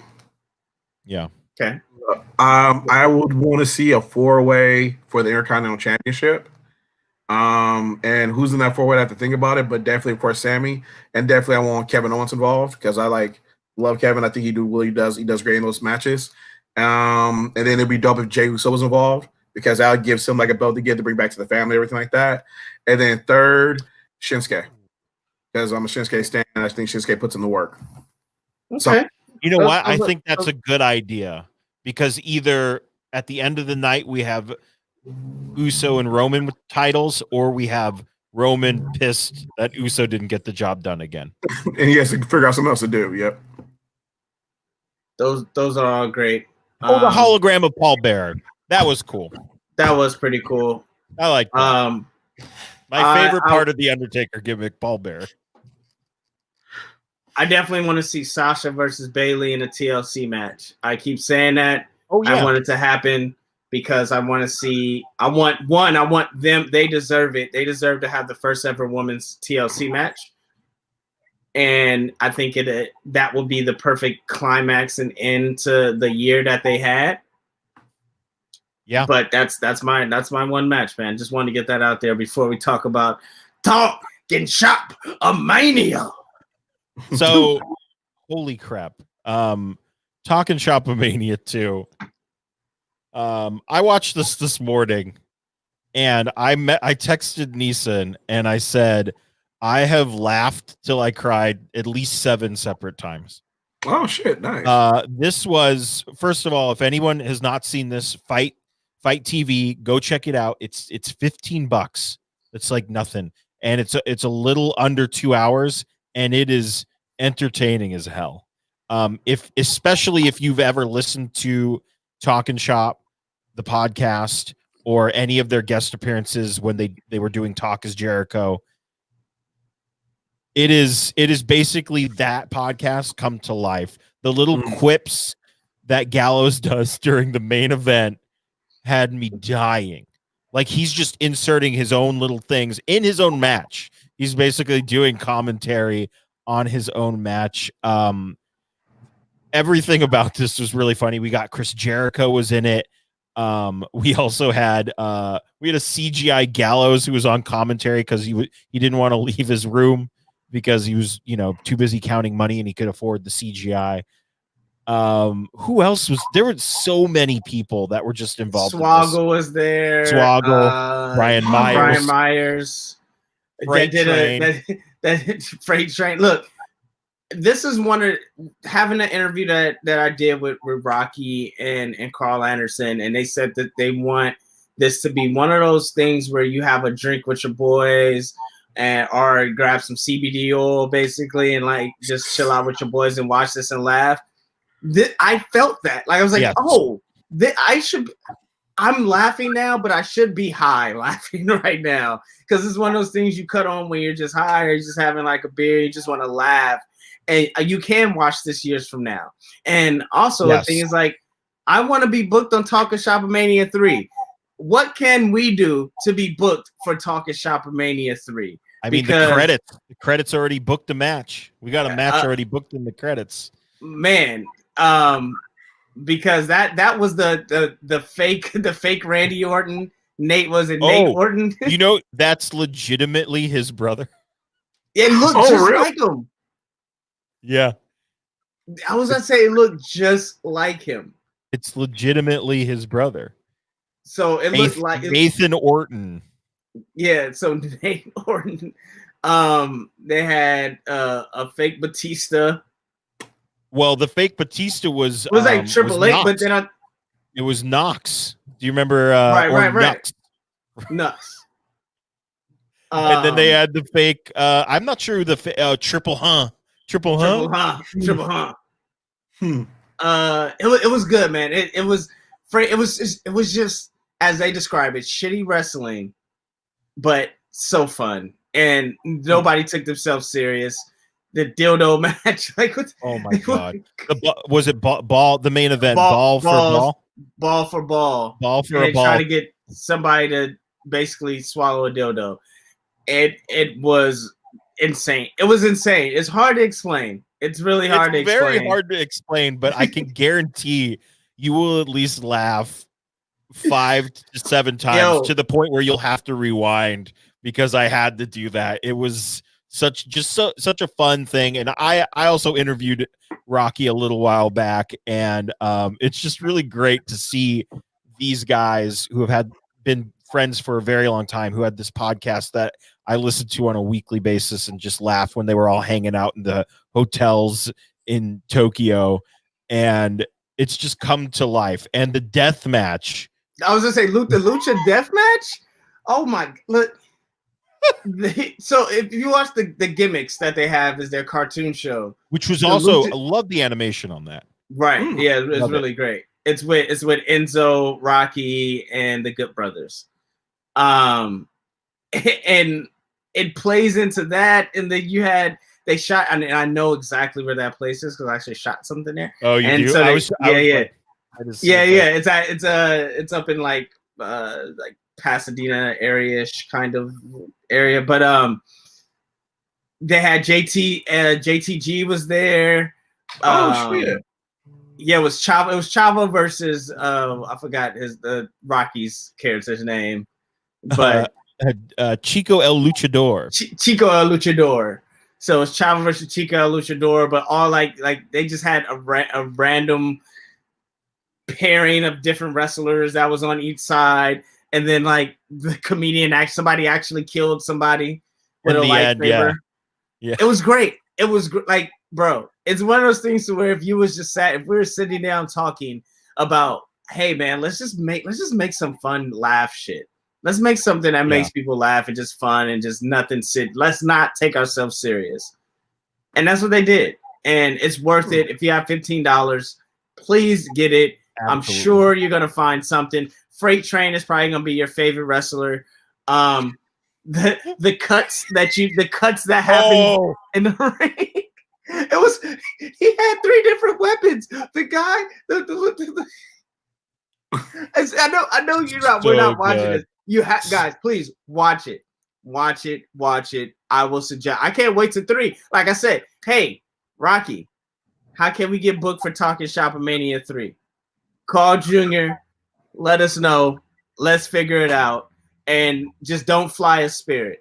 Yeah. Okay. I would want to see a 4-way for the Intercontinental Championship. And who's in that 4-way? I have to think about it, but definitely, of course, Sammy, and definitely I want Kevin Owens involved because I love Kevin. I think he does great in those matches. And then it'd be dope if Jey Uso was involved because that would give him like a belt to get to bring back to the family, everything like that. And then third, Shinsuke, because I'm a Shinsuke stan, and I think Shinsuke puts in the work. Okay. So, you know what? I think that's a good idea because either at the end of the night we have Uso and Roman with titles, or we have Roman pissed that Uso didn't get the job done again, and he has to figure out something else to do. Yep. Those are all great. The hologram of Paul Bearer, that was cool. That was pretty cool. I like that. My favorite part of the Undertaker gimmick, Paul Bearer. I definitely want to see Sasha versus Bayley in a TLC match. I keep saying that. Oh yeah. I want it to happen because I want to see. I want them. They deserve it. They deserve to have the first ever women's TLC match. And I think that will be the perfect climax and end to the year that they had. Yeah. But that's my one match, man. Just wanted to get that out there before we talk about Talking Shop Mania. So, holy crap. Talking Shop Mania 2. I watched this morning and I texted Neeson and I said, I have laughed till I cried at least 7 separate times. Oh shit, nice. This was, first of all, if anyone has not seen this, Fight TV, go check it out. It's $15. It's like nothing. And it's a little under 2 hours and it is entertaining as hell. Especially if you've ever listened to Talkin' Shop, the podcast, or any of their guest appearances when they were doing Talk is Jericho. It is basically that podcast come to life. The little quips that Gallows does during the main event had me dying. Like he's just inserting his own little things in his own match. He's basically doing commentary on his own match. Everything about this was really funny. We got Chris Jericho was in it. We also had a CGI Gallows who was on commentary because he didn't want to leave his room because he was too busy counting money and he could afford the CGI. Who else was there? Were so many people that were just involved. Swoggle was there. Swoggle, Brian Myers. Freight Train. Look, this is having an interview that I did with Rocky and Carl Anderson, and they said that they want this to be one of those things where you have a drink with your boys or grab some CBD oil basically and like just chill out with your boys and watch this and laugh. I felt that. Like I was like, I'm laughing now, but I should be high laughing right now because it's one of those things you cut on when you're just high or you're just having like a beer, you just want to laugh. And you can watch this years from now. And also the thing is like, I want to be booked on Talking Shop Mania 3. What can we do to be booked for Talking Shop Mania 3? I mean, the credits already booked a match. We got a match already booked in the credits. Man, because that was the fake Randy Orton. Nate Orton. That's legitimately his brother. It looked just like him. Yeah. I was gonna say it looked just like him. It's legitimately his brother. So it looked like Nathan Orton. Yeah, so Nate Orton. They had a fake Batista. Well, the fake Batista was like Triple H, but then it was Knox. Do you remember? Right. Knox. And then they had the fake. I'm not sure who the Triple Huh. It was good, man. It was just as they describe it, shitty wrestling, but so fun. And nobody took themselves serious. the dildo match. Like, what? Oh my god! Was it ball? The main event, ball for ball, ball for ball, ball for and a they ball. try to get somebody to basically swallow a dildo. It was insane. It was insane. It's hard to explain. It's really hard to explain. Very hard to explain, but I can guarantee you will at least laugh 5 to 7 times to the point where you'll have to rewind because I had to do that. It was such a fun thing, and I also interviewed Rocky a little while back, and it's just really great to see these guys who have been friends for a very long time, who had this podcast that I listened to on a weekly basis and just laugh when they were all hanging out in the hotels in Tokyo, and it's just come to life. And the death match, I was gonna say the Lucha death match. Oh my! Look, so if you watch the gimmicks that they have is their cartoon show, which was also I love the animation on that. Right? Yeah, it's really great. It's with Enzo, Rocky, and the Good Brothers. And it plays into that, and then they shot, and I know exactly where that place is because I actually shot something there. Oh, you do? So it's up in like Pasadena area-ish kind of area, but they had JTG was there. Shit. Yeah, it was Chavo. It was Chavo versus I forgot the Rocky's character's name, but Chico El Luchador. Chico El Luchador. So it's Chavo versus Chico El Luchador, but all like they just had a random pairing of different wrestlers that was on each side, and then like the comedian somebody actually killed somebody with a lightsaber. Yeah, it was great. It was like, bro, it's one of those things to where if we were sitting down talking about, hey man, let's just make some fun laugh shit. Let's make something that makes people laugh and just fun and just nothing let's not take ourselves serious. And that's what they did. And it's worth it. If you have $15, please get it. Absolutely. I'm sure you're gonna find something. Freight Train is probably gonna be your favorite wrestler. The cuts that happen in the ring. He had 3 different weapons. The guy, I know we're not watching this. Guys, please watch it. Watch it. I will suggest. I can't wait to 3. Like I said, hey, Rocky, how can we get booked for Talking Shop Mania 3? Call Junior. Let us know. Let's figure it out. And just don't fly a spirit.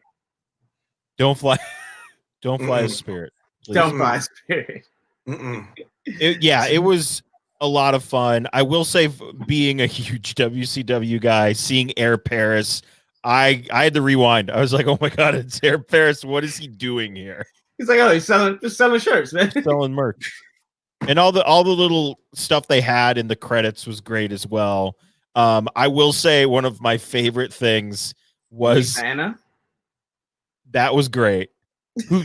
Don't fly a spirit. Please. Don't fly a spirit. It was a lot of fun. I will say, being a huge WCW guy, seeing Air Paris, I had to rewind. I was like, oh my god, it's Air Paris. What is he doing here? He's like, oh, he's selling shirts, man. Selling merch. And all the little stuff they had in the credits was great as well. I will say one of my favorite things was Anna. That was great.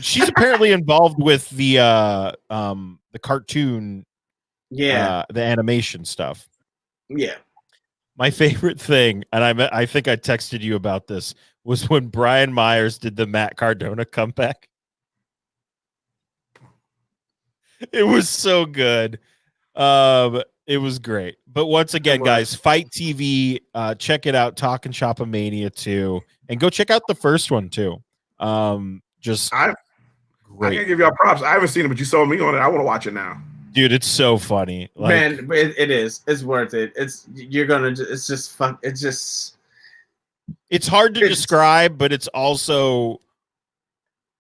She's apparently involved with the cartoon, the animation stuff. Yeah. My favorite thing, and I think I texted you about this, was when Brian Myers did the Matt Cardona comeback. It was so good. It was great. But once again, guys, Fight TV, check it out. Talking Shop Mania 2, and go check out the first one too. Great. I gotta give y'all props. I haven't seen it, but you sold me on it. I want to watch it now. Dude, it's so funny. Like, man, it is. It's worth it. It's just fun. It's hard to describe, but it's also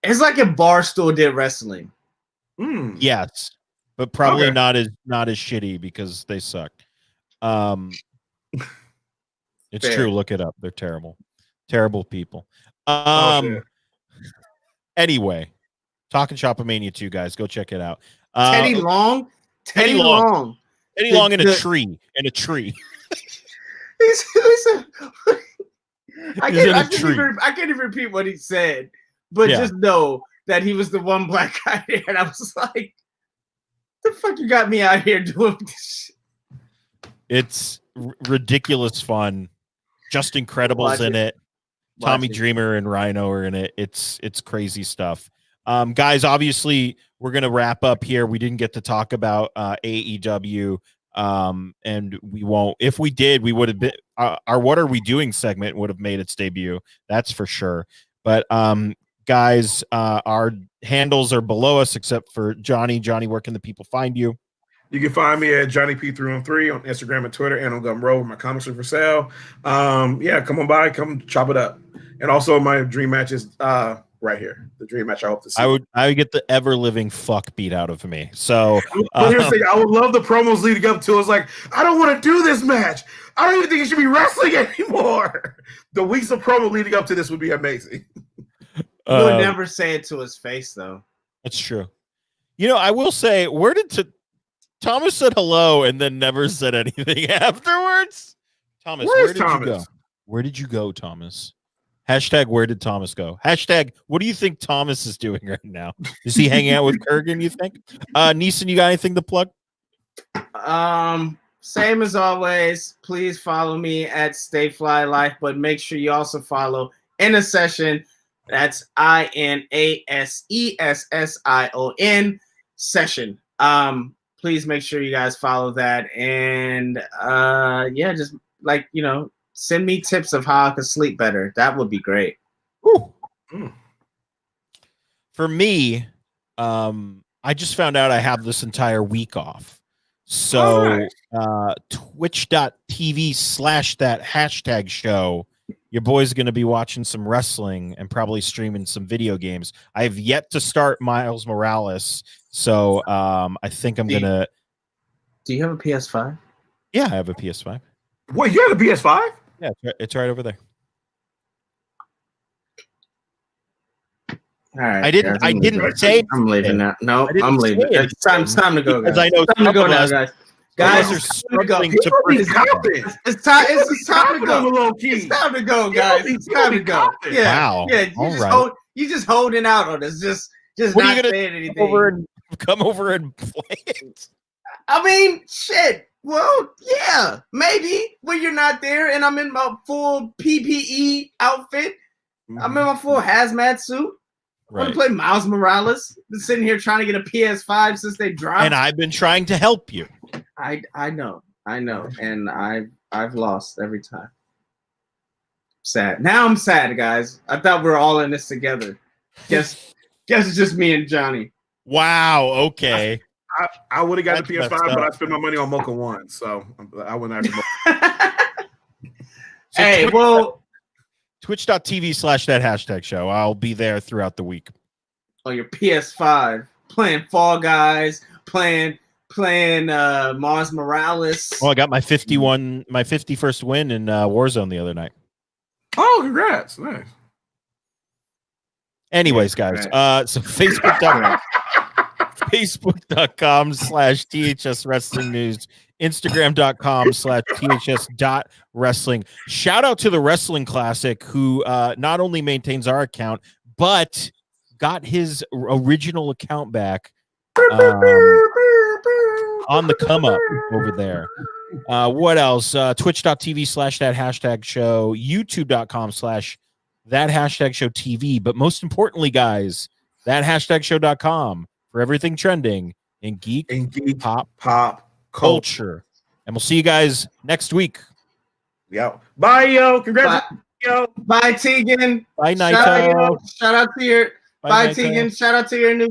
it's like if Barstool did wrestling. Yes, but probably not as shitty because they suck. It's true. Look it up. They're terrible people. Anyway, Talking Shop Mania 2, guys, go check it out. Teddy Long in a tree. I can't even repeat what he said, but just know that he was the one black guy there, and I was like, "The fuck you got me out here doing this?" It's ridiculous fun. Just Incredible's in it. Tommy Dreamer and Rhino are in it. It's crazy stuff. Guys, obviously, we're going to wrap up here. We didn't get to talk about AEW, and we won't. If we did, we would have been our "What Are We Doing" segment would have made its debut. That's for sure. But guys, our handles are below us except for Johnny. Johnny, where can the people find you? You can find me at Johnny P313 on Instagram and Twitter, and on Gumroad. My comics are for sale. Yeah, come on by, come chop it up. And also my dream match is right here. The dream match I hope to see. I would get the ever living fuck beat out of me. So here's the thing, I would love the promos leading up to it. It's like, I don't want to do this match. I don't even think it should be wrestling anymore. The weeks of promo leading up to this would be amazing. You would never say it to his face, though. That's true. You know, I will say, where did Thomas said hello and then never said anything afterwards? Thomas, where did you go? Where did you go, Thomas? Hashtag, where did Thomas go? Hashtag, what do you think Thomas is doing right now? Is he hanging out with Kurgan, you think? Neeson, you got anything to plug? Same as always. Please follow me at Stay Fly Life, but make sure you also follow In a Session. That's INASESSION session. Please make sure you guys follow that. And yeah, just like, you know, send me tips of how I can sleep better. That would be great. For me, I just found out I have this entire week off. So twitch.tv/that hashtag show. Your boy's going to be watching some wrestling and probably streaming some video games. I have yet to start Miles Morales. So I think I'm going to. Do you have a PS5? Yeah, I have a PS5. Wait, you have a PS5? Yeah, it's right over there. All right, I didn't say. I'm leaving now. No, I'm leaving. It's time to go, guys. Because I know it's time to go now, guys. Guys, it's time to go. It's time to go. It's time to go, guys. It's time to go. Yeah. Wow. Yeah. You just holding out on us. Just what not are you gonna saying anything. Come over and play it. I mean, shit. Well, yeah, maybe when you're not there and I'm in my full PPE outfit. I'm in my full hazmat suit. I want to play Miles Morales. Been sitting here trying to get a PS5 since they dropped. And I've been trying to help you. I know, and I've lost every time. Sad. Now I'm sad, guys. I thought we were all in this together. Guess it's just me and Johnny. Wow. Okay. I would have got the PS5, but I spent my money on Mocha 1, so I wouldn't have. Hey, well. Twitch.tv/that hashtag show. I'll be there throughout the week. On your PS5, playing Fall Guys, playing Mars Morales. Oh, I got my 51st win in Warzone the other night. Oh, congrats. Nice. Anyways, guys, so Facebook.com/THS Wrestling News, Instagram.com/THS.wrestling. Shout out to the Wrestling Classic, who not only maintains our account, but got his original account back on the come up over there. What else? Twitch.tv/that hashtag show, YouTube.com/that hashtag show TV. But most importantly, guys, that hashtag show.com for everything trending in geek pop culture. And we'll see you guys next week. Yo. Bye, yo. Congrats. Bye, Tegan. Bye, Naito. Shout out to your Bye, Tegan. Shout out to your new